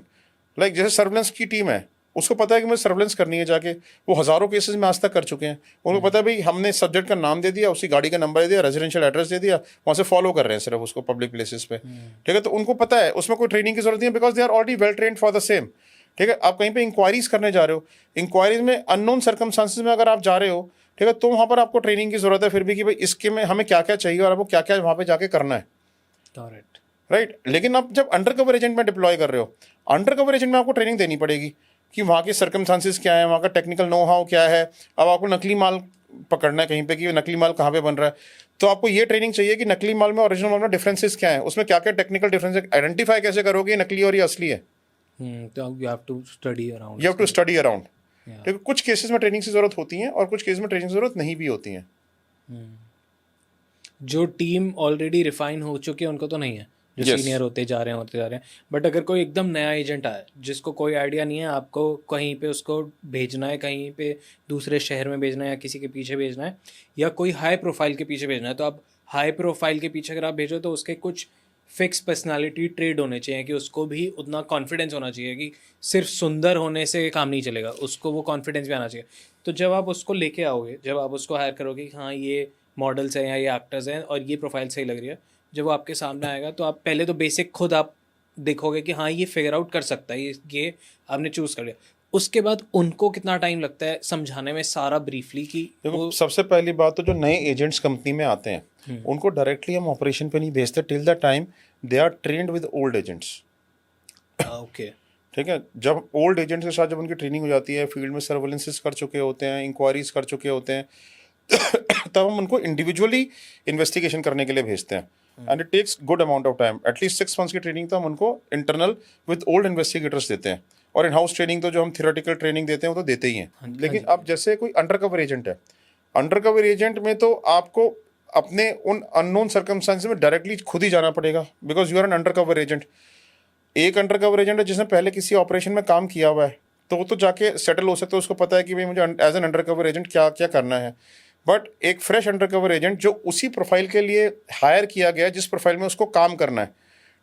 Like जैसे सर्वेलेंस की टीम है, उसको पता है कि मुझे सर्वेलेंस करनी है जाके, वो हज़ारों केसेस में आज तक कर चुके हैं। उनको पता है भाई हमने सब्जेक्ट का नाम दे दिया, उसी गाड़ी का नंबर दे दिया, रेजिडेंशियल एड्रेस दे दिया, वहाँ से फॉलो कर रहे हैं सिर्फ उसको पब्लिक प्लेसेस पे, ठीक है। तो उनको पता है, उसमें कोई ट्रेनिंग की जरूरत नहीं है, because they are already well trained for the same, ठीक है। आप कहीं पे इंक्वायरीज करने जा रहे हो, इंक्वायरीज में अननोन सर्कमस्टांसेस में अगर आप जा रहे हो, ठीक है, तो वहाँ पर आपको ट्रेनिंग की जरूरत है फिर भी कि भाई इसके में हमें क्या क्या चाहिए और आपको क्या क्या वहाँ पे जाके करना है, राइट। लेकिन आप जब अंडर कवर एजेंट में डिप्लॉय कर रहे हो, अंडर कवर एजेंट में आपको ट्रेनिंग देनी पड़ेगी कि वहाँ के सर्कमस्टांसेस क्या है, वहाँ का टेक्निकल नो हाउ क्या है। अब आपको नकली माल पकड़ना है कहीं पे कि नकली माल कहाँ पे बन रहा है, तो आपको ये ट्रेनिंग चाहिए कि नकली माल में ओरिजिनल माल में डिफरेंसेस क्या है, उसमें क्या क्या टेक्निकल डिफरेंस है, आइडेंटिफाई कैसे करोगे नकली और ये असली है। तो you have to study around, you have to study around, ठीक है। कुछ केसेस में ट्रेनिंग की जरूरत होती है और कुछ केसेस में ट्रेनिंग की जरूरत नहीं भी होती है। जो टीम ऑलरेडी रिफाइन हो चुकी है उनको तो नहीं है, जो सीनियर होते जा रहे हैं। बट अगर कोई एकदम नया एजेंट आए जिसको कोई आइडिया नहीं है, आपको कहीं पे उसको भेजना है, कहीं पे दूसरे शहर में भेजना है या किसी के पीछे भेजना है, या कोई हाई प्रोफाइल के पीछे भेजना है, तो आप हाई प्रोफाइल के पीछे अगर आप भेजो तो उसके कुछ फिक्स पर्सनालिटी ट्रेड होने चाहिए कि उसको भी उतना कॉन्फिडेंस होना चाहिए कि सिर्फ सुंदर होने से काम नहीं चलेगा, उसको वो कॉन्फिडेंस भी आना चाहिए। तो जब आप उसको लेके आओगे, जब आप उसको हायर करोगे कि हाँ ये मॉडल्स हैं या ये एक्टर्स हैं और ये प्रोफाइल सही लग रही है, जब वो आपके सामने आएगा तो आप पहले तो बेसिक खुद आप देखोगे कि हाँ ये फिगर आउट कर सकता है, ये आपने चूज़ कर लिया। उसके बाद उनको कितना टाइम लगता है समझाने में सारा ब्रीफली कि देखो सबसे पहली बात तो जो नए एजेंट्स कंपनी में आते हैं उनको डायरेक्टली हम ऑपरेशन पे नहीं भेजते till the time they are trained with old agents. Okay, ठीक है। जब ओल्ड एजेंट्स के साथ जब उनकी ट्रेनिंग हो जाती है, फील्ड में सर्वेलेंसेस कर चुके होते हैं, इंक्वायरीज कर चुके होते हैं, तब हम उनको इंडिविजुअली इन्वेस्टिगेशन करने के लिए भेजते हैं। And it takes good amount of time, at least 6 months की ट्रेनिंग तो हम उनको इंटरनल विद ओल्ड इन्वेस्टिगेटर्स देते हैं। और इन हाउस ट्रेनिंग तो जो हम थियोरेटिकल ट्रेनिंग देते हैं वो तो देते ही हैं। लेकिन अब जैसे कोई अंडर कवर एजेंट है, अंडर कवर एजेंट में तो आपको अपने उन अननोन सर्कमस्टांसेस में डायरेक्टली खुद ही जाना पड़ेगा, because you are an undercover agent. एक अंडर कवर एजेंट है जिसने पहले किसी ऑपरेशन में काम किया हुआ है, तो वो तो जाके सेटल हो सकता है, उसको पता है कि भाई मुझे as an undercover agent क्या क्या करना है। बट एक फ्रेश अंडर कवर एजेंट जो उसी प्रोफाइल के लिए हायर किया गया, जिस प्रोफाइल में उसको काम करना है,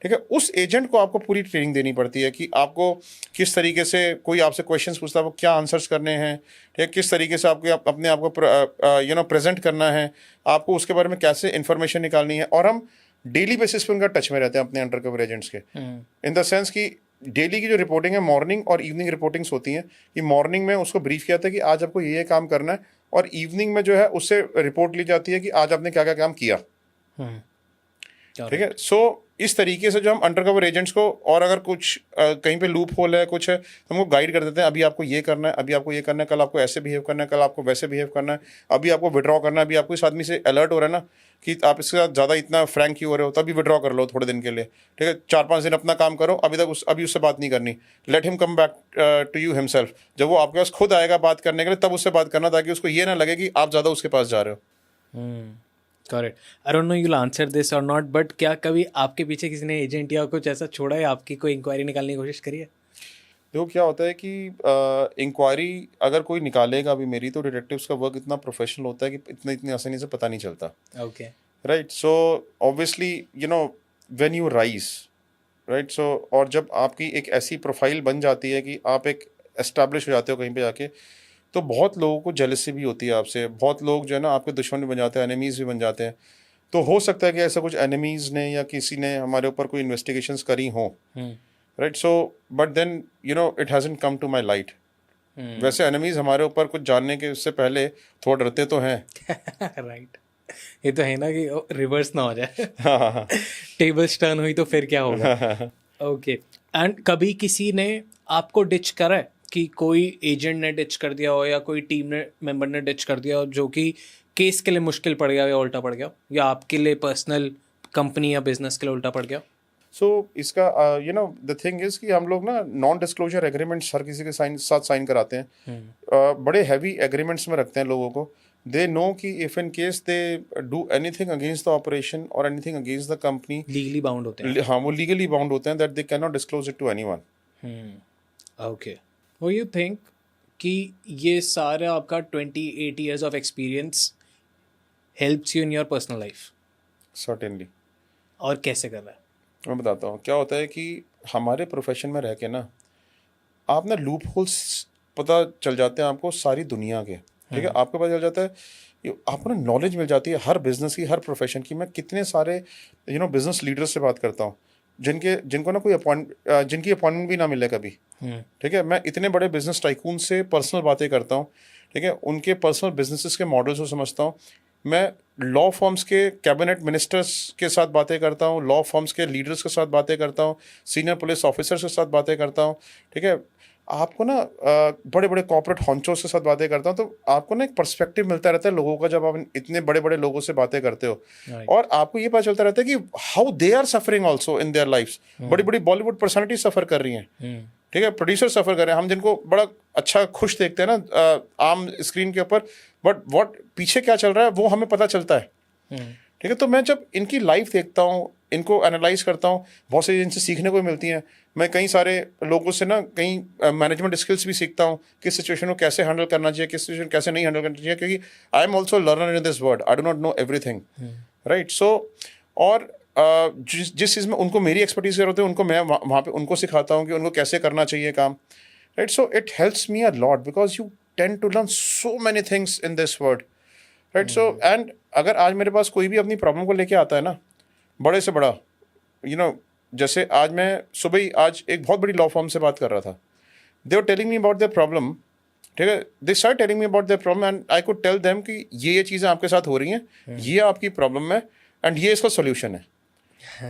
ठीक है, उस एजेंट को आपको पूरी ट्रेनिंग देनी पड़ती है कि आपको किस तरीके से कोई आपसे क्वेश्चंस पूछता है वो क्या आंसर्स करने हैं, ठीक है, किस तरीके से आपको अपने आप को प्रेजेंट करना है, आपको उसके बारे में कैसे इन्फॉर्मेशन निकालनी है। और हम डेली बेसिस पे उनका टच में रहते हैं अपने अंडर कवर एजेंट्स के, इन द सेंस कि डेली की जो रिपोर्टिंग है, मॉर्निंग और इवनिंग रिपोर्टिंग्स होती हैं कि मॉर्निंग में उसको ब्रीफ किया था कि आज आपको ये काम करना है, और इवनिंग में जो है उससे रिपोर्ट ली जाती है कि आज आपने क्या क्या काम किया, ठीक है। सो इस तरीके से जो हम अंडर कवर एजेंट्स को, और अगर कुछ कहीं पे लूप होल है कुछ है, तो हमको गाइड कर देते हैं, अभी आपको ये करना है, अभी आपको ये करना है, कल आपको ऐसे बिहेव करना है, कल आपको वैसे बिहेव करना है, अभी आपको विड्रॉ करना है, अभी आपको इस आदमी से अलर्ट हो रहा है ना कि आप इसके साथ ज़्यादा इतना फ्रैंक क्यों हो रहे हो, तो अभी विड्रॉ कर लो थोड़े दिन के लिए, ठीक है, 4-5 दिन अपना काम करो, अभी उससे बात नहीं करनी, let him come back to you himself. जब वो आपके पास खुद आएगा बात करने के लिए, तब उससे बात करना, ताकि उसको ये ना लगे कि आप ज़्यादा उसके पास जा रहे हो। Correct. I don't know you will answer this और नॉट, बट क्या कभी आपके पीछे किसी ने एजेंट या कुछ ऐसा छोड़ा है, आपकी कोई इंक्वायरी निकालने की कोशिश करी है? देखो क्या होता है कि इंक्वायरी अगर कोई निकालेगा भी मेरी, तो डिटेक्टिव्स का वर्क इतना प्रोफेशनल होता है कि इतनी आसानी से पता नहीं चलता। Okay, right. So obviously when you rise, right, so और जब आपकी एक ऐसी प्रोफाइल बन जाती है कि आप एक एस्टैब्लिश हो जाते हो कहीं पे जाके, तो बहुत लोगों को जेलसी भी होती है आपसे, बहुत लोग जो है ना आपके दुश्मन भी बन जाते हैं, एनिमीज़ भी बन जाते हैं। तो हो सकता है कि ऐसा कुछ एनिमीज ने या किसी ने हमारे ऊपर कोई इन्वेस्टिगेशंस करी हो, right? So but then you know it hasn't come to my light. वैसे एनिमीज हमारे ऊपर कुछ जानने के उससे पहले थोड़ा डरते तो हैं। राइट, ये तो है ना कि रिवर्स ना हो जाए, हाँ टेबल्स टर्न हुई तो फिर क्या होगा। ओके, एंड कभी किसी ने आपको डिच करा है कि कोई एजेंट ने डिच कर दिया हो या कोई टीम ने मेंबर ने डिच कर दिया हो जो कि केस के लिए मुश्किल पड़ गया या उल्टा पड़ गया, या आपके लिए पर्सनल कंपनी या बिजनेस के लिए उल्टा पड़ गया? सो इसका you know the thing is कि हम लोग ना नॉन डिस्क्लोजर एग्रीमेंट्स हर किसी के साथ साइन कराते हैं। बड़े हैवी एग्रीमेंट्स में रखते हैं लोगों को। दे नो कि if in case they do anything against the operation और anything against the company, legally bound होते हैं। हाँ वो लीगली बाउंड होते हैं, that they can not disclose it to anyone. Okay, वो यू थिंक कि ये सारा आपका 28 years of experience helps you in your personal life? Certainly. और कैसे कर रहा है? मैं बताता हूँ क्या होता है कि हमारे प्रोफेशन में रह के ना आप ना लूप होल्स पता चल जाते हैं आपको सारी दुनिया के, ठीक है? आपको पता चल जाता है, आपको ना नॉलेज मिल जाती है हर बिजनेस की, हर प्रोफेशन की। मैं कितने सारे बिजनेस लीडर्स से बात करता हूँ जिनको ना कोई जिनकी अपॉइंटमेंट भी ना मिले कभी, ठीक है? मैं इतने बड़े बिजनेस टाइकून से पर्सनल बातें करता हूँ, ठीक है? उनके पर्सनल बिजनेसेस के मॉडल्स को समझता हूँ। मैं लॉ फर्म्स के कैबिनेट मिनिस्टर्स के साथ बातें करता हूँ, लॉ फर्म्स के लीडर्स के साथ बातें करता हूँ, सीनियर पुलिस ऑफिसर्स के साथ बातें करता हूँ, ठीक है? आपको ना बड़े बड़े कॉर्पोरेट हॉन्चोस के साथ बातें करता हूँ, तो आपको ना एक पर्सपेक्टिव मिलता रहता है लोगों का जब आप इतने बड़े बड़े लोगों से बातें करते हो। और आपको ये पता चलता रहता है कि how they are suffering also in their lifes. बड़ी बड़ी बॉलीवुड पर्सनैलिटी सफ़र कर रही हैं, ठीक है? प्रोड्यूसर सफ़र कर रहे हैं, हम जिनको बड़ा अच्छा खुश देखते हैं ना आम स्क्रीन के ऊपर, बट वॉट पीछे क्या चल रहा है वो हमें पता चलता है, ठीक है? तो मैं जब इनकी लाइफ देखता हूँ, इनको एनालाइज करता हूँ, बहुत सी इनसे सीखने को मिलती हैं। मैं कई सारे लोगों से ना कई मैनेजमेंट स्किल्स भी सीखता हूँ, किस सिचुएशन को कैसे हैंडल करना चाहिए, किस सिचुएशन कैसे नहीं हैंडल करना चाहिए, क्योंकि I am also learner in this world, I do not know everything, right? So और जिस चीज़ में उनको मेरी एक्सपर्टीज जरूरत है, उनको मैं वहाँ पे उनको सिखाता हूँ कि उनको कैसे करना चाहिए काम, right? So it helps me a lot because you tend to learn so many things in this world, right? So and अगर आज मेरे पास कोई भी अपनी प्रॉब्लम को लेके आता है ना, बड़े से बड़ा, जैसे आज मैं सुबह ही आज एक बहुत बड़ी लॉ फर्म से बात कर रहा था। They were telling me about their problem, ठीक है? They start telling me about their problem and I could tell them कि ये चीज़ें आपके साथ हो रही हैं, ये आपकी प्रॉब्लम है एंड ये इसका सोल्यूशन है,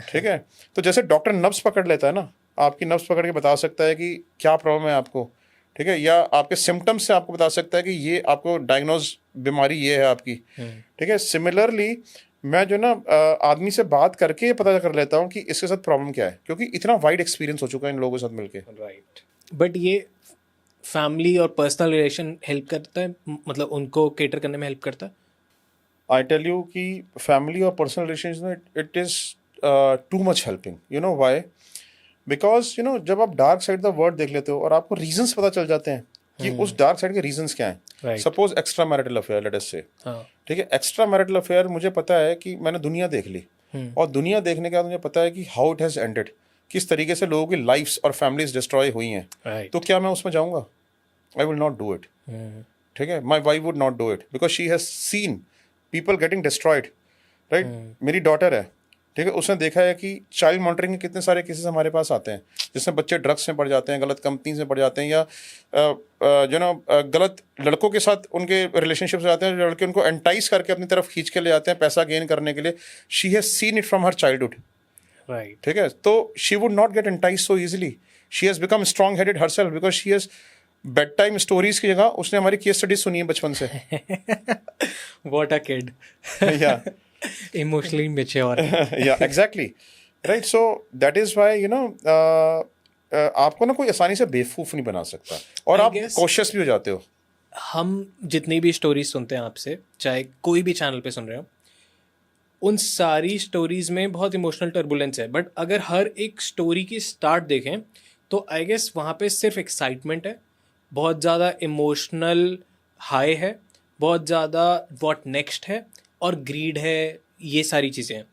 ठीक है? तो जैसे डॉक्टर नब्स पकड़ लेता है ना, आपकी नब्स पकड़ के बता सकता है कि क्या प्रॉब्लम है आपको, ठीक है? या आपके सिम्टम्स से आपको बता सकता है कि ये आपको डायग्नोज बीमारी ये है आपकी, ठीक है? सिमिलरली मैं जो ना आदमी से बात करके पता कर लेता हूँ कि इसके साथ प्रॉब्लम क्या है, क्योंकि इतना वाइड एक्सपीरियंस हो चुका है इन लोगों के साथ मिलके। राइट, बट ये फैमिली और पर्सनल रिलेशन हेल्प करता है, मतलब उनको केटर करने में हेल्प करता है? आई टेल यू कि फैमिली और पर्सनल रिलेशन में it is too much helping. You know why? Because जब आप डार्क साइड द वर्ल्ड देख लेते हो और आपको रीजंस पता चल जाते हैं कि उस डार्क साइड के रीजंस क्या हैं। Suppose extra marital affair, let us से, ठीक है? एक्स्ट्रा मैरिटल अफेयर मुझे पता है कि मैंने दुनिया देख ली, और दुनिया देखने के बाद मुझे पता है कि हाउ इट हैज़ एंडेड, किस तरीके से लोगों की लाइफ्स और फैमिलीज डिस्ट्रॉय हुई हैं। तो क्या मैं उसमें जाऊँगा? I will not do it, ठीक है? My wife would not do it because she has seen people getting destroyed, right? मेरी डॉटर है, ठीक है? उसने देखा है कि चाइल्ड मॉनिटरिंग के कितने सारे केसेस हमारे पास आते हैं जिसमें बच्चे ड्रग्स में पड़ जाते हैं, गलत कंपनीज में पड़ जाते हैं, या गलत लड़कों के साथ उनके रिलेशनशिप हो जाते हैं, जो लड़के उनको एंटाइज करके अपनी तरफ खींच के ले जाते हैं पैसा गेन करने के लिए। She has seen it from her childhood, right? ठीक है? तो she would not get entice so easily. She has become strong headed herself because she has bed time stories की जगह उसने हमारी केस स्टडीज सुनी है बचपन से। What a kid. या इमोशनली मैच्योर। या exactly, right? So that is why आपको ना कोई आसानी से बेवकूफ़ नहीं बना सकता, और I आप guess- कॉशियस भी हो जाते हो। हम जितनी भी स्टोरीज सुनते हैं आपसे, चाहे कोई भी चैनल पे सुन रहे हो, उन सारी स्टोरीज में बहुत इमोशनल टर्बुलेंस है, बट अगर हर एक स्टोरी की स्टार्ट देखें तो आई गेस वहाँ पे सिर्फ एक्साइटमेंट है, बहुत ज़्यादा इमोशनल हाई है, बहुत ज़्यादा व्हाट नेक्स्ट है, और ग्रीड है, ये सारी चीज़ें हैं।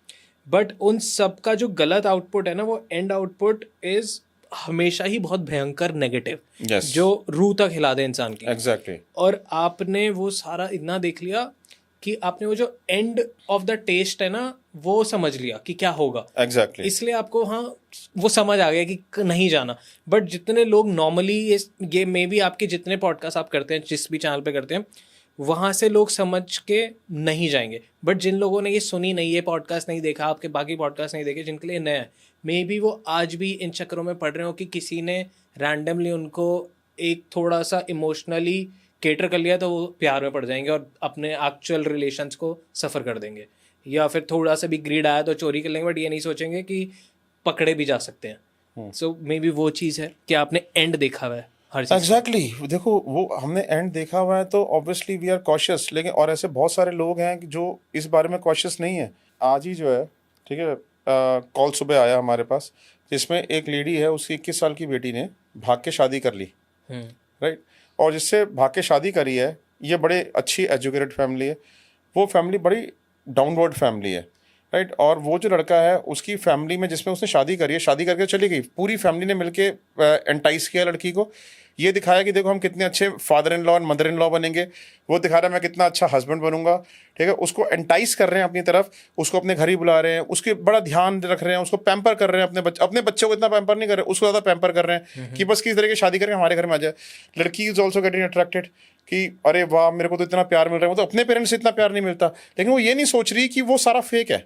बट उन सब का जो गलत आउटपुट है ना, वो एंड आउटपुट इज़ हमेशा ही बहुत भयंकर नेगेटिव, Yes. जो रूह तक हिला दे इंसान की। एग्जैक्टली। और आपने वो सारा इतना देख लिया कि आपने वो जो एंड ऑफ द टेस्ट है ना वो समझ लिया कि क्या होगा, एग्जैक्टली इसलिए आपको हाँ वो समझ आ गया कि नहीं जाना। बट जितने लोग नॉर्मली ये मे बी आपके जितने पॉडकास्ट आप करते हैं जिस भी चैनल पे करते हैं वहाँ से लोग समझ के नहीं जाएंगे, बट जिन लोगों ने ये सुनी नहीं, ये पॉडकास्ट नहीं देखा, आपके बाकी पॉडकास्ट नहीं देखे, जिनके लिए नया है, मे बी वो आज भी इन चक्करों में पड़ रहे हो कि किसी ने रैंडमली उनको एक थोड़ा सा इमोशनली केटर कर लिया तो वो प्यार में पड़ जाएंगे और अपने एक्चुअल रिलेशंस को सफ़र कर देंगे, या फिर थोड़ा सा भी ग्रीड आया तो चोरी कर लेंगे, बट ये नहीं सोचेंगे कि पकड़े भी जा सकते हैं। सो मे बी वो चीज़ है कि आपने एंड देखा हुआ है हर चीज़। एग्जैक्टली देखो वो हमने एंड देखा हुआ है तो ऑब्वियसली वी आर कॉशियस, लेकिन और ऐसे बहुत सारे लोग हैं कि जो इस बारे में कॉशियस नहीं है। आज ही जो है ठीक है कॉल सुबह आया हमारे पास जिसमें एक लेडी है, उसकी 21 साल की बेटी ने भाग के शादी कर ली, राइट, और जिससे भाग के शादी करी है ये बड़े अच्छी एजुकेटेड फैमिली है, वो फैमिली बड़ी डाउनवर्ड फैमिली है, राइट, और वो जो लड़का है उसकी फैमिली में जिसमें उसने शादी करी है, शादी करके चली गई, पूरी फैमिली ने मिलके एंटाइस किया लड़की को, ये दिखाया कि देखो हम कितने अच्छे फादर इन लॉ और मदर इन लॉ बनेंगे, वो दिखा रहा है मैं कितना अच्छा हस्बैंड बनूंगा, ठीक है, उसको एंटाइस कर रहे हैं अपनी तरफ, उसको अपने घर ही बुला रहे हैं, उसके बड़ा ध्यान रख रहे हैं, उसको पैम्पर कर रहे हैं, अपने बच्चों को इतना पैम्पर नहीं कर रहे, उसको ज़्यादा पैम्पर कर रहे हैं कि बस किस तरह की शादी करके हमारे घर में आ जाए। लड़की इज ऑल्सो गेटिंग अट्रैक्टेड कि अरे वाह मेरे को तो इतना प्यार मिल रहा है, तो अपने पेरेंट्स से इतना प्यार नहीं मिलता, लेकिन वो ये नहीं सोच रही कि वो सारा फेक है,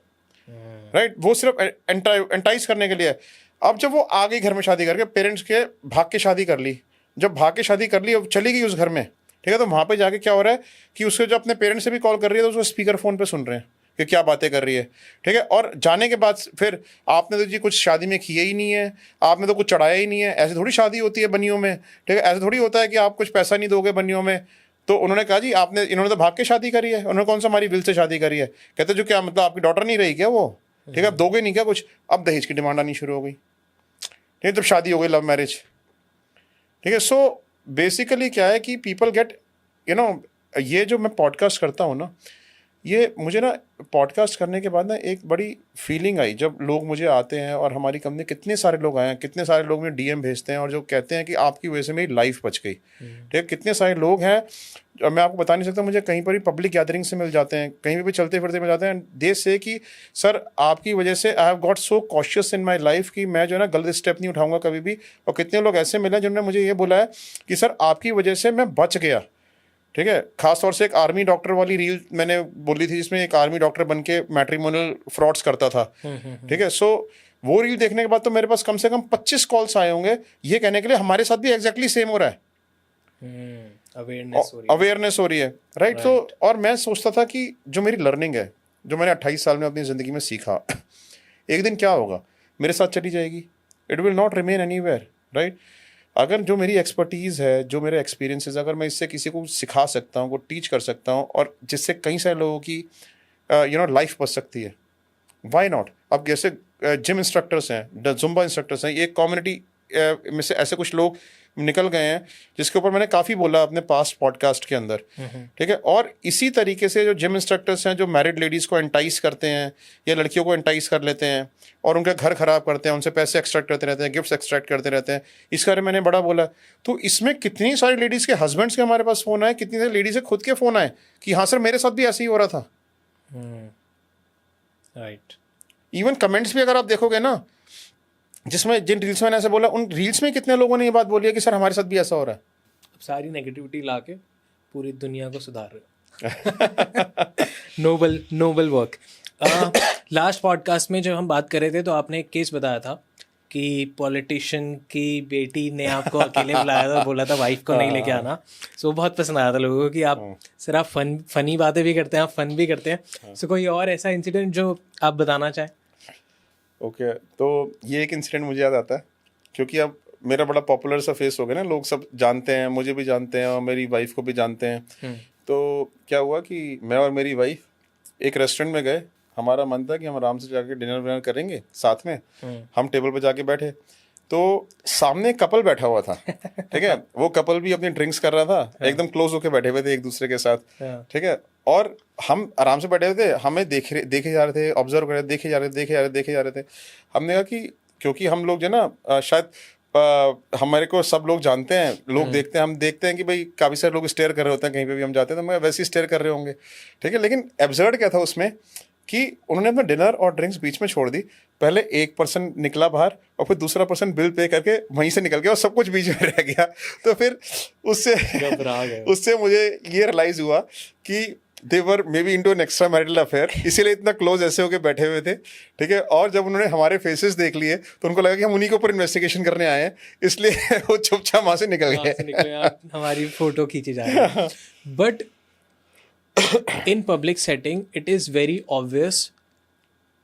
राइट, वो सिर्फ एंटाइज करने के लिए है। अब जब वो आ गई घर में शादी करके, पेरेंट्स के भाग के शादी कर ली, जब भाग के शादी कर ली अब चली गई उस घर में, ठीक है, तो वहाँ पे जाके क्या हो रहा है कि उसके जो अपने पेरेंट्स से भी कॉल कर रही है तो उसको स्पीकर फोन पे सुन रहे हैं कि क्या बातें कर रही है, ठीक है, और जाने के बाद फिर आपने तो जी कुछ शादी में किया ही नहीं है, आपने तो कुछ चढ़ाया ही नहीं है, ऐसे थोड़ी शादी होती है बनियों में, ठीक है, ऐसे थोड़ी होता है कि आप कुछ पैसा नहीं दोगे बनियों में। तो उन्होंने कहा जी इन्होंने तो भाग के शादी करी है, उन्होंने कौन सा हमारी विल से शादी करी है, कहते जो क्या मतलब आपकी डॉटर नहीं रही क्या वो, ठीक है, अब दोगे नहीं क्या कुछ, अब दहेज की डिमांड आनी शुरू हो गई, ठीक है, जब शादी हो गई लव मैरिज, ठीक है। सो बेसिकली क्या है कि पीपल गेट ये जो मैं पॉडकास्ट करता हूँ ना, ये मुझे ना पॉडकास्ट करने के बाद ना एक बड़ी फीलिंग आई जब लोग मुझे आते हैं, और हमारी कंपनी कितने सारे लोग आए हैं, कितने सारे लोग मुझे डीएम भेजते हैं और जो कहते हैं कि आपकी वजह से मेरी लाइफ बच गई, ठीक है, कितने सारे लोग हैं और मैं आपको बता नहीं सकता, मुझे कहीं पर भी पब्लिक गैदरिंग से मिल जाते हैं, कहीं भी चलते फिरते मिल जाते हैं, दे से कि सर आपकी वजह से I have got so cautious in my life कि मैं जो है ना गलत स्टेप नहीं उठाऊंगा कभी भी। और कितने लोग ऐसे मिले जिन्होंने मुझे ये बोला है कि सर आपकी वजह से मैं बच गया, ठीक है। खास तौर से एक आर्मी डॉक्टर वाली रील मैंने बोली थी जिसमें एक आर्मी डॉक्टर बन के मैट्रिमोनियल फ्रॉड्स करता था, ठीक है। सो वो रील देखने के बाद तो मेरे पास कम से कम 25 कॉल्स आए होंगे ये कहने के लिए हमारे साथ भी एग्जैक्टली सेम हो रहा है, अवेयरनेस हो रही है, राइट। तो और मैं सोचता था कि जो मेरी लर्निंग है, जो मैंने 28 साल में अपनी ज़िंदगी में सीखा, एक दिन क्या होगा मेरे साथ चली जाएगी, it will not remain anywhere, right. अगर जो मेरी एक्सपर्टीज़ है, जो मेरे एक्सपीरियंसेस, अगर मैं इससे किसी को सिखा सकता हूँ, को टीच कर सकता हूँ, और जिससे कई सारे लोगों की लाइफ बच सकती है, वाई नॉट। अब जैसे जिम इंस्ट्रक्टर्स हैं, जुम्बा इंस्ट्रक्टर्स हैं, ये कम्युनिटी में से ऐसे कुछ लोग निकल गए हैं जिसके ऊपर मैंने काफ़ी बोला अपने पास्ट पॉडकास्ट के अंदर, ठीक है। और इसी तरीके से जो जिम इंस्ट्रक्टर्स हैं जो मैरिड लेडीज़ को एंटाइस करते हैं या लड़कियों को एंटाइस कर लेते हैं और उनका घर ख़राब करते हैं, उनसे पैसे एक्सट्रैक्ट करते रहते हैं, गिफ्ट्स एक्सट्रैक्ट करते रहते हैं, इस बारे में मैंने बड़ा बोला। तो इसमें कितनी सारी लेडीज़ के हस्बैंड्स के हमारे पास फ़ोन आए, कितनी सारी लेडीज़ के खुद के फ़ोन आए कि हाँ सर मेरे साथ भी ऐसे ही हो रहा था, राइट। इवन कमेंट्स भी अगर आप देखोगे ना, जिसमें जिन रील्स में मैंने ऐसे बोला, उन रील्स में कितने लोगों ने ये बात बोली है कि सर हमारे साथ भी ऐसा हो रहा है। अब सारी नेगेटिविटी लाके पूरी दुनिया को सुधार रहे हो। Nobel work. लास्ट पॉडकास्ट में जब हम बात कर रहे थे तो आपने एक केस बताया था कि पॉलिटिशियन की बेटी ने आपको अकेले बुलाया था, बोला था वाइफ को नहीं लेके आना। सो बहुत पसंद आया था लोगों को कि आप सिर्फ फनी बातें भी करते हैं, आप फन भी करते हैं। सो कोई और ऐसा इंसिडेंट जो आप बताना चाहें? ओके, तो ये एक इंसिडेंट मुझे याद आता है क्योंकि अब मेरा बड़ा पॉपुलर सा फेस हो गया ना, लोग सब जानते हैं, मुझे भी जानते हैं और मेरी वाइफ को भी जानते हैं। तो क्या हुआ कि मैं और मेरी वाइफ एक रेस्टोरेंट में गए, हमारा मन था कि हम आराम से जाके डिनर विनर करेंगे साथ में। हम टेबल पर जाके बैठे तो सामने एक कपल बैठा हुआ था, ठीक है, वो कपल भी अपनी ड्रिंक्स कर रहा था, एकदम क्लोज होके बैठे हुए थे एक दूसरे के साथ, ठीक है, और हम आराम से बैठे हुए थे, हमें देखे जा रहे थे, ऑब्जर्व कर रहे, देखे जा रहे थे। हमने कहा कि क्योंकि हम लोग जो ना शायद हमारे को सब लोग जानते हैं, लोग देखते हैं, हम देखते हैं कि भाई काफ़ी सारे लोग स्टेयर कर रहे होते हैं, कहीं पे भी हम जाते हैं तो मैं वैसे ही स्टेयर कर रहे होंगे, ठीक है। लेकिन एब्सर्ड क्या था उसमें कि उन्होंने अपना डिनर और ड्रिंक्स बीच में छोड़ दी। पहले एक पर्सन निकला बाहर और फिर दूसरा पर्सन बिल पे करके वहीं से निकल गया और सब कुछ बीच में रह गया। तो फिर उससे घबरा गए। उससे मुझे ये रियलाइज हुआ कि they were maybe into an extramarital affair, इसीलिए इतना क्लोज ऐसे होके बैठे हुए थे, ठीक है। और जब उन्होंने हमारे फेसेस देख लिए तो उनको लगा कि हम उन्हीं के ऊपर इन्वेस्टिगेशन करने आए हैं, इसलिए वो चुपचाप वहां से निकल गए। हमारी फोटो खींची जा रही है। But in public setting it is very obvious,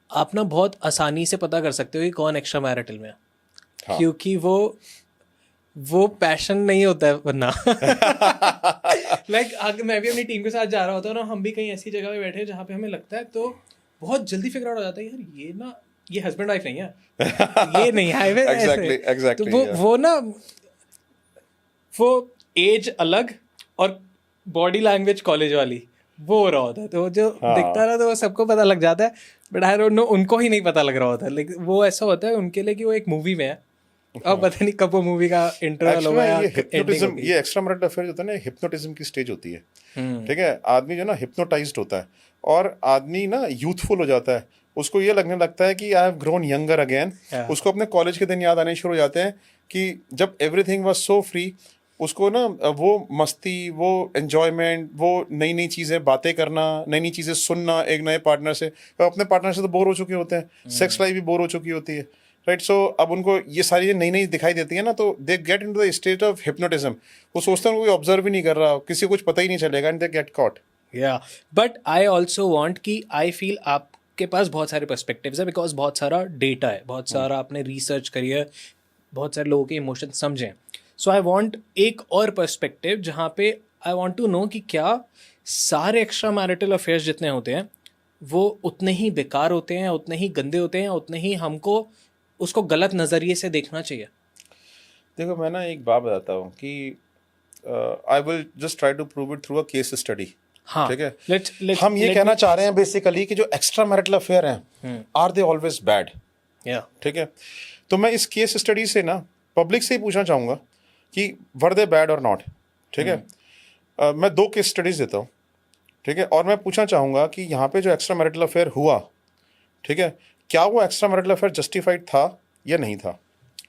आप ना बहुत आसानी से पता कर सकते हो कि कौन एक्स्ट्रा मैरिटल में है। हाँ। क्योंकि वो पैशन नहीं होता है वरना। अगर मैं भी अपनी टीम के साथ जा रहा होता हूँ ना, हम भी कहीं ऐसी जगह पे बैठे हैं जहाँ पे हमें लगता है तो बहुत जल्दी फिगर आउट हो जाता है, यार ये हस्बैंड वाइफ नहीं है, ये नहीं है। Exactly, तो वो ना वो एज अलग और बॉडी लैंग्वेज कॉलेज वाली वो हो रहा होता है, तो जो दिखता है ना तो वो सबको पता लग जाता है। बट आई डोंट नो, उनको ही नहीं पता लग रहा होता है। लेकिन वो ऐसा होता है उनके लिए कि वो एक मूवी में है, अब पता नहीं कब वो मूवी का इंटरवल होगा या हिप्नोटिज्म, ये एक्स्ट्रा मैरिटल अफेयर होता है ना, हिप्नोटिज्म की स्टेज होती है, ठीक है। आदमी जो ना हिप्नोटाइज्ड होता है और आदमी ना यूथफुल हो जाता है, उसको ये लगने लगता है कि I have grown younger again. उसको अपने कॉलेज के दिन याद आने शुरू हो जाते हैं कि जब एवरीथिंग वाज सो फ्री, उसको ना वो मस्ती, वो एन्जॉयमेंट, वो नई नई चीज़ें, बातें करना, नई नई चीज़ें सुनना एक नए पार्टनर से। अपने पार्टनर से तो बोर हो चुके होते हैं, सेक्स लाइफ भी बोर हो चुकी होती है, राइट। सो अब उनको ये सारी चीज़ें नई नई दिखाई देती है ना, तो they get into the state of hypnotism. वो सोचते हैं कोई ऑब्जर्व ही नहीं कर रहा, किसी को कुछ पता ही नहीं चलेगा, एंड दे गेट कॉट। या बट आई ऑल्सो वांट कि आई फील आपके पास बहुत सारे पर्सपेक्टिव्स है, बिकॉज बहुत सारा डेटा है, बहुत सारा आपने रिसर्च करी है, बहुत सारे लोगों के इमोशन समझें। सो आई वांट एक और पर्सपेक्टिव जहाँ पे आई वांट टू नो कि क्या सारे एक्स्ट्रा मैरिटल अफेयर्स जितने होते हैं वो उतने ही बेकार होते हैं, उतने ही गंदे होते हैं, उतने ही हमको उसको गलत नज़रिए से देखना चाहिए। देखो मैं ना एक बात बताता हूँ कि I will just try to prove it through a case study, हाँ, ठीक है। let's हम ये कहना चाह रहे हैं बेसिकली कि जो एक्स्ट्रा मैरिटल अफेयर हैं, आर दे ऑलवेज बैड? ठीक है। तो मैं इस केस स्टडी से ना पब्लिक से ही पूछना चाहूँगा कि वर दे बैड और नॉट, ठीक है। मैं 2 केस स्टडीज देता हूँ, ठीक है, और मैं पूछना चाहूँगा कि यहाँ पे जो एक्स्ट्रा मैरिटल अफेयर हुआ, ठीक है, क्या वो एक्स्ट्रा मैरिटल अफेयर जस्टिफाइड था या नहीं था,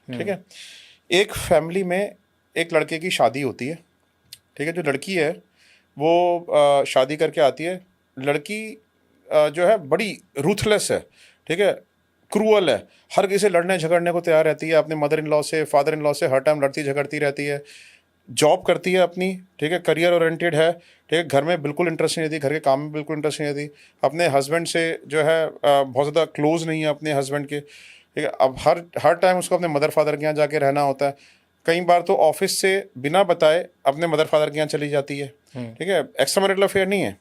ठीक है। एक फैमिली में एक लड़के की शादी होती है, ठीक है। जो लड़की है वो शादी करके आती है। लड़की जो है बड़ी रूथलेस है, ठीक है, क्रूअल है, हर किसी से लड़ने झगड़ने को तैयार रहती है, अपने मदर इन लॉ से, फादर इन लॉ से हर टाइम लड़ती झगड़ती रहती है। जॉब करती है अपनी, ठीक है, करियर ओरिएंटेड है, ठीक है, घर में बिल्कुल इंटरेस्ट नहीं रहती, घर के काम में बिल्कुल इंटरेस्ट नहीं रहती, अपने हस्बैंड से जो है बहुत ज़्यादा क्लोज नहीं है अपने हस्बैंड के, ठीक है। अब हर टाइम उसको अपने मदर फादर के यहाँ जाके रहना होता है। कई बार तो ऑफिस से बिना बताए अपने मदर फादर के यहाँ चली जाती है, ठीक है। एक्स्ट्रा मैरिटल अफेयर नहीं है,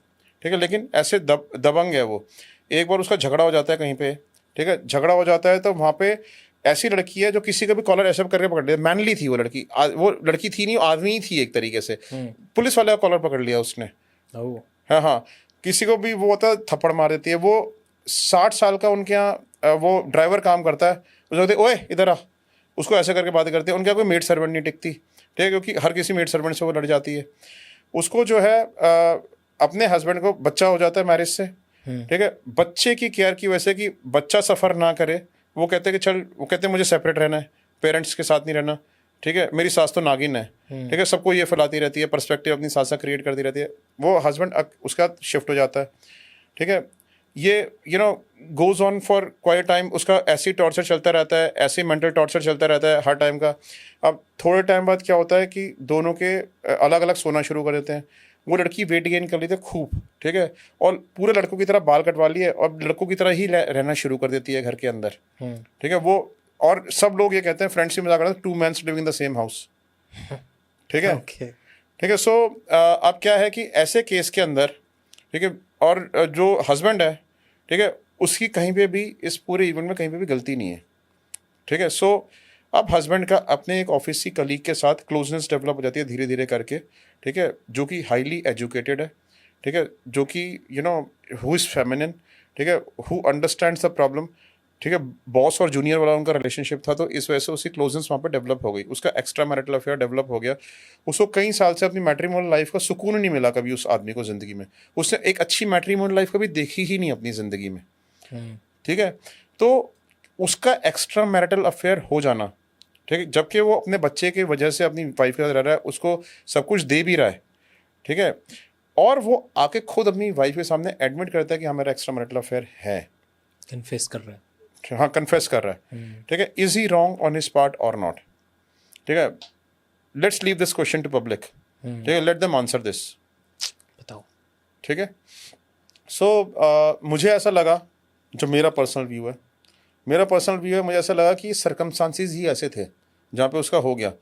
ठीक है, लेकिन ऐसे दबंग है वो। एक बार उसका झगड़ा हो जाता है कहीं पे, ठीक है, झगड़ा हो जाता है तो वहाँ पे ऐसी लड़की है जो किसी का भी कॉलर ऐसे करके पकड़ लिया। मैनली थी वो लड़की थी नहीं, आदमी ही थी एक तरीके से। पुलिस वाले का कॉलर पकड़ लिया उसने। हाँ हाँ, किसी को भी वो होता है थप्पड़ मार देती है। वो 60 साल का उनके यहाँ वो ड्राइवर काम करता है, उसको कहते ओए इधर आ, उसको ऐसे करके बातें करते हैं। उनके यहाँ कोई मेड सर्वेंट नहीं टिकती, ठीक है, क्योंकि हर किसी मेड सर्वेंट से वो लड़ जाती है। उसको जो है अपने हस्बैंड को बच्चा हो जाता है मैरिज से, ठीक है। बच्चे की केयर की वजह से कि बच्चा सफ़र ना करे, वो कहते हैं कि वो कहते हैं मुझे सेपरेट रहना है, पेरेंट्स के साथ नहीं रहना, ठीक है। मेरी सास तो नागिन है, ठीक है, सबको ये फैलाती रहती है, पर्सपेक्टिव अपनी सास का क्रिएट करती रहती है। वो हस्बैंड उसका शिफ्ट हो जाता है, ठीक है। ये goes on for quiet time. उसका ऐसी टॉर्चर चलता रहता है, ऐसी मेंटल टॉर्चर चलता रहता है हर टाइम का। अब थोड़े टाइम बाद क्या होता है कि दोनों के अलग अलग सोना शुरू कर देते हैं। वो लड़की वेट गेन कर लेती है खूब, ठीक है, और पूरे लड़कों की तरह बाल कटवा लिए और लड़कों की तरह ही रहना शुरू कर देती है घर के अंदर, ठीक है। वो और सब लोग ये कहते हैं, फ्रेंड्स ही मजाक करते हैं, 2 men living in the same house, ठीक है, ठीक है। सो अब क्या है कि ऐसे केस के अंदर, ठीक है, और जो हस्बैंड है, ठीक है, उसकी कहीं पे भी इस पूरे इवेंट में कहीं पे भी गलती नहीं है, ठीक है। सो अब हस्बैंड का अपने एक ऑफिस की कलीग के साथ क्लोजनेस डेवलप हो जाती है धीरे धीरे करके, ठीक है, जो कि हाईली एजुकेटेड है, ठीक है, जो कि हु इज़ फेमिनिन, ठीक है, हु अंडरस्टैंड्स द प्रॉब्लम। ठीक है, बॉस और जूनियर वाला उनका रिलेशनशिप था, तो इस वजह से उसकी क्लोजनेस वहाँ पे डेवलप हो गई, उसका एक्स्ट्रा मैरिटल अफेयर डेवलप हो गया, उसको कई साल से अपनी मैट्रिमोनियल लाइफ का सुकून नहीं मिला कभी उस आदमी को ज़िंदगी में, उसने एक अच्छी मैट्रिमोनियल लाइफ कभी देखी ही नहीं अपनी ज़िंदगी में, ठीक है। तो उसका एक्स्ट्रा मैरिटल अफेयर हो जाना, ठीक है, जबकि वो अपने बच्चे की वजह से अपनी वाइफ के साथ रह रहा है, उसको सब कुछ दे भी रहा है, ठीक है, और वो आके खुद अपनी वाइफ के सामने एडमिट करता है कि हाँ मेरा एक्स्ट्रा मैरिटल अफेयर है, कन्फेस कर रहा है। हाँ कन्फेस कर रहा है, ठीक है, is he wrong on his part और नॉट, ठीक है, let's leave this question to public, ठीक है, लेट देम आंसर दिस, बताओ। ठीक है। सो मुझे ऐसा लगा, जो मेरा पर्सनल व्यू है, मुझे ऐसा लगा कि सर्कमस्टांसेस ही ऐसे थे जहाँ पे उसका हो गया,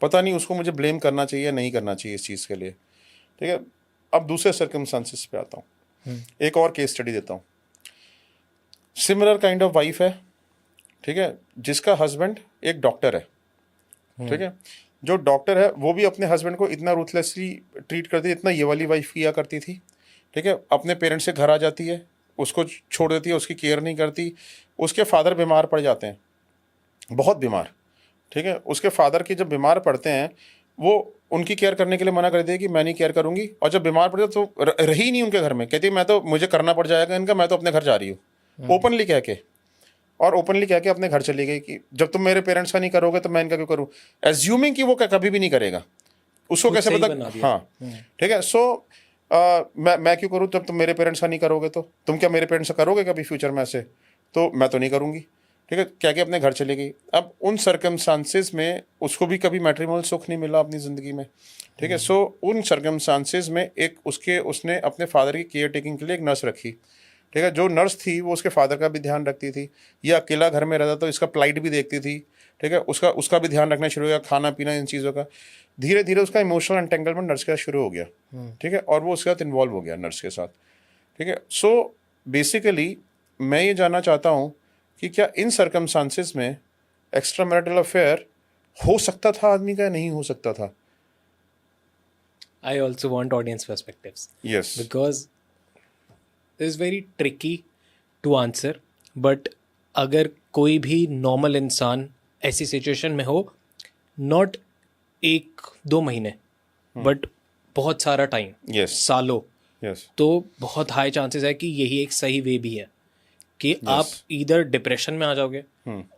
पता नहीं उसको मुझे ब्लेम करना चाहिए या नहीं करना चाहिए इस चीज़ के लिए, ठीक है। अब दूसरे सर्कमस्टांसेस पे आता हूँ, एक और केस स्टडी देता हूँ। सिमिलर काइंड ऑफ वाइफ है, ठीक है, जिसका हस्बैंड एक डॉक्टर है, ठीक है, जो डॉक्टर है वो भी अपने हस्बैंड को इतना रूथलेसली ट्रीट करती है, इतना ये वाली वाइफ किया करती थी, ठीक है, अपने पेरेंट्स से घर आ जाती है, उसको छोड़ देती है, उसकी केयर नहीं करती, उसके फादर बीमार पड़ जाते हैं, बहुत बीमार, ठीक है, उसके फादर की जब बीमार पड़ते हैं वो उनकी केयर करने के लिए मना कर दिया कि मैं नहीं केयर करूँगी, और जब बीमार पड़े तो रही नहीं उनके घर में, कहती मैं तो, मुझे करना पड़ जाएगा इनका, मैं तो अपने घर जा रही हूँ, ओपनली कह के, और ओपनली कह के अपने घर चली गई कि जब तुम मेरे पेरेंट्स का नहीं करोगे तो मैं इनका क्यों करूँ, एज्यूमिंग कि वो कभी भी नहीं करेगा, उसको कैसे सही पता, बना दिया। हाँ, ठीक है। सो मैं क्यों करूँ, जब तुम मेरे पेरेंट्स का नहीं करोगे तो तुम क्या मेरे पेरेंट्स का करोगे कभी फ्यूचर में ऐसे, तो मैं तो नहीं करूँगी, ठीक है, क्या कि अपने घर चली गई। अब उन सर्कमस्टांसेस में उसको भी कभी मैट्रिमोनियल सुख नहीं मिला अपनी ज़िंदगी में, ठीक है। सो उन सर्कमस्टांसेस में एक उसने अपने फादर की केयर टेकिंग के लिए एक नर्स रखी, ठीक है, जो नर्स थी वो उसके फादर का भी ध्यान रखती थी, ये अकेला घर में रहता तो इसका प्लाइट भी देखती थी, ठीक है, उसका भी ध्यान रखना शुरू हो गया, खाना पीना, इन चीज़ों का, धीरे धीरे उसका इमोशनल एंटेंगलमेंट नर्स के साथ शुरू हो गया, ठीक है, और वो उसके साथ इन्वॉल्व हो गया नर्स के साथ, ठीक है। सो बेसिकली मैं ये जानना चाहता हूँ कि क्या इन सर्कमस्टांसेस में एक्स्ट्रा मैरिटल अफेयर हो सकता था आदमी का, नहीं हो सकता था? I also want audience perspectives yes, because it is very tricky to answer. But अगर कोई भी नॉर्मल इंसान ऐसी सिचुएशन में हो, नॉट 1-2 महीने बट बहुत सारा टाइम, यस, सालों, यस, तो बहुत हाई चांसेस है कि यही एक सही वे भी है कि आप इधर डिप्रेशन में आ जाओगे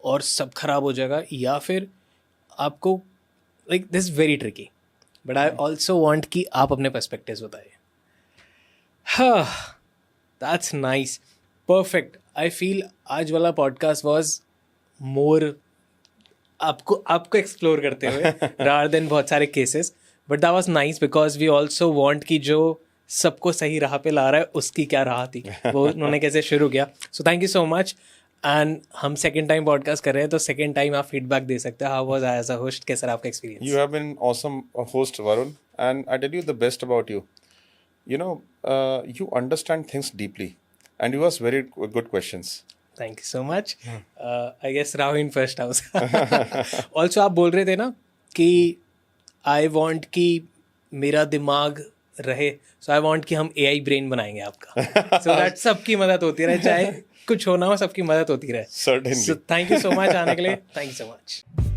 और सब खराब हो जाएगा, या फिर आपको like this very tricky, but I also want कि आप अपने पर्सपेक्टिव्स बताइए। हाँ, that's nice, perfect. I feel आज वाला पॉडकास्ट वॉज मोर आपको एक्सप्लोर करते हुए रादर देन बहुत सारे cases, but that was nice because we also want कि जो सबको सही राह पे ला रहा है उसकी क्या राह थी, वो उन्होंने कैसे शुरू किया। So thank you so much. And हम सेकंड टाइम पॉडकास्ट कर रहे हैं, तो सेकंड टाइम आप फीडबैक दे सकते हैं। How was I as a host, कैसा रहा आपका experience? You have been awesome host, Varun, and I tell you the best about you. You know, you understand things deeply, and you ask very good questions. Thank you so much. I guess Rao in first house. Also आप बोल रहे थे ना कि I want कि मेरा दिमाग रहे, सो आई वांट कि हम AI ब्रेन बनाएंगे आपका, सो दैट सबकी मदद होती रहे, चाहे कुछ होना हो सबकी मदद होती रहे। Certainly. So thank you so much आने के लिए, थैंक यू सो मच।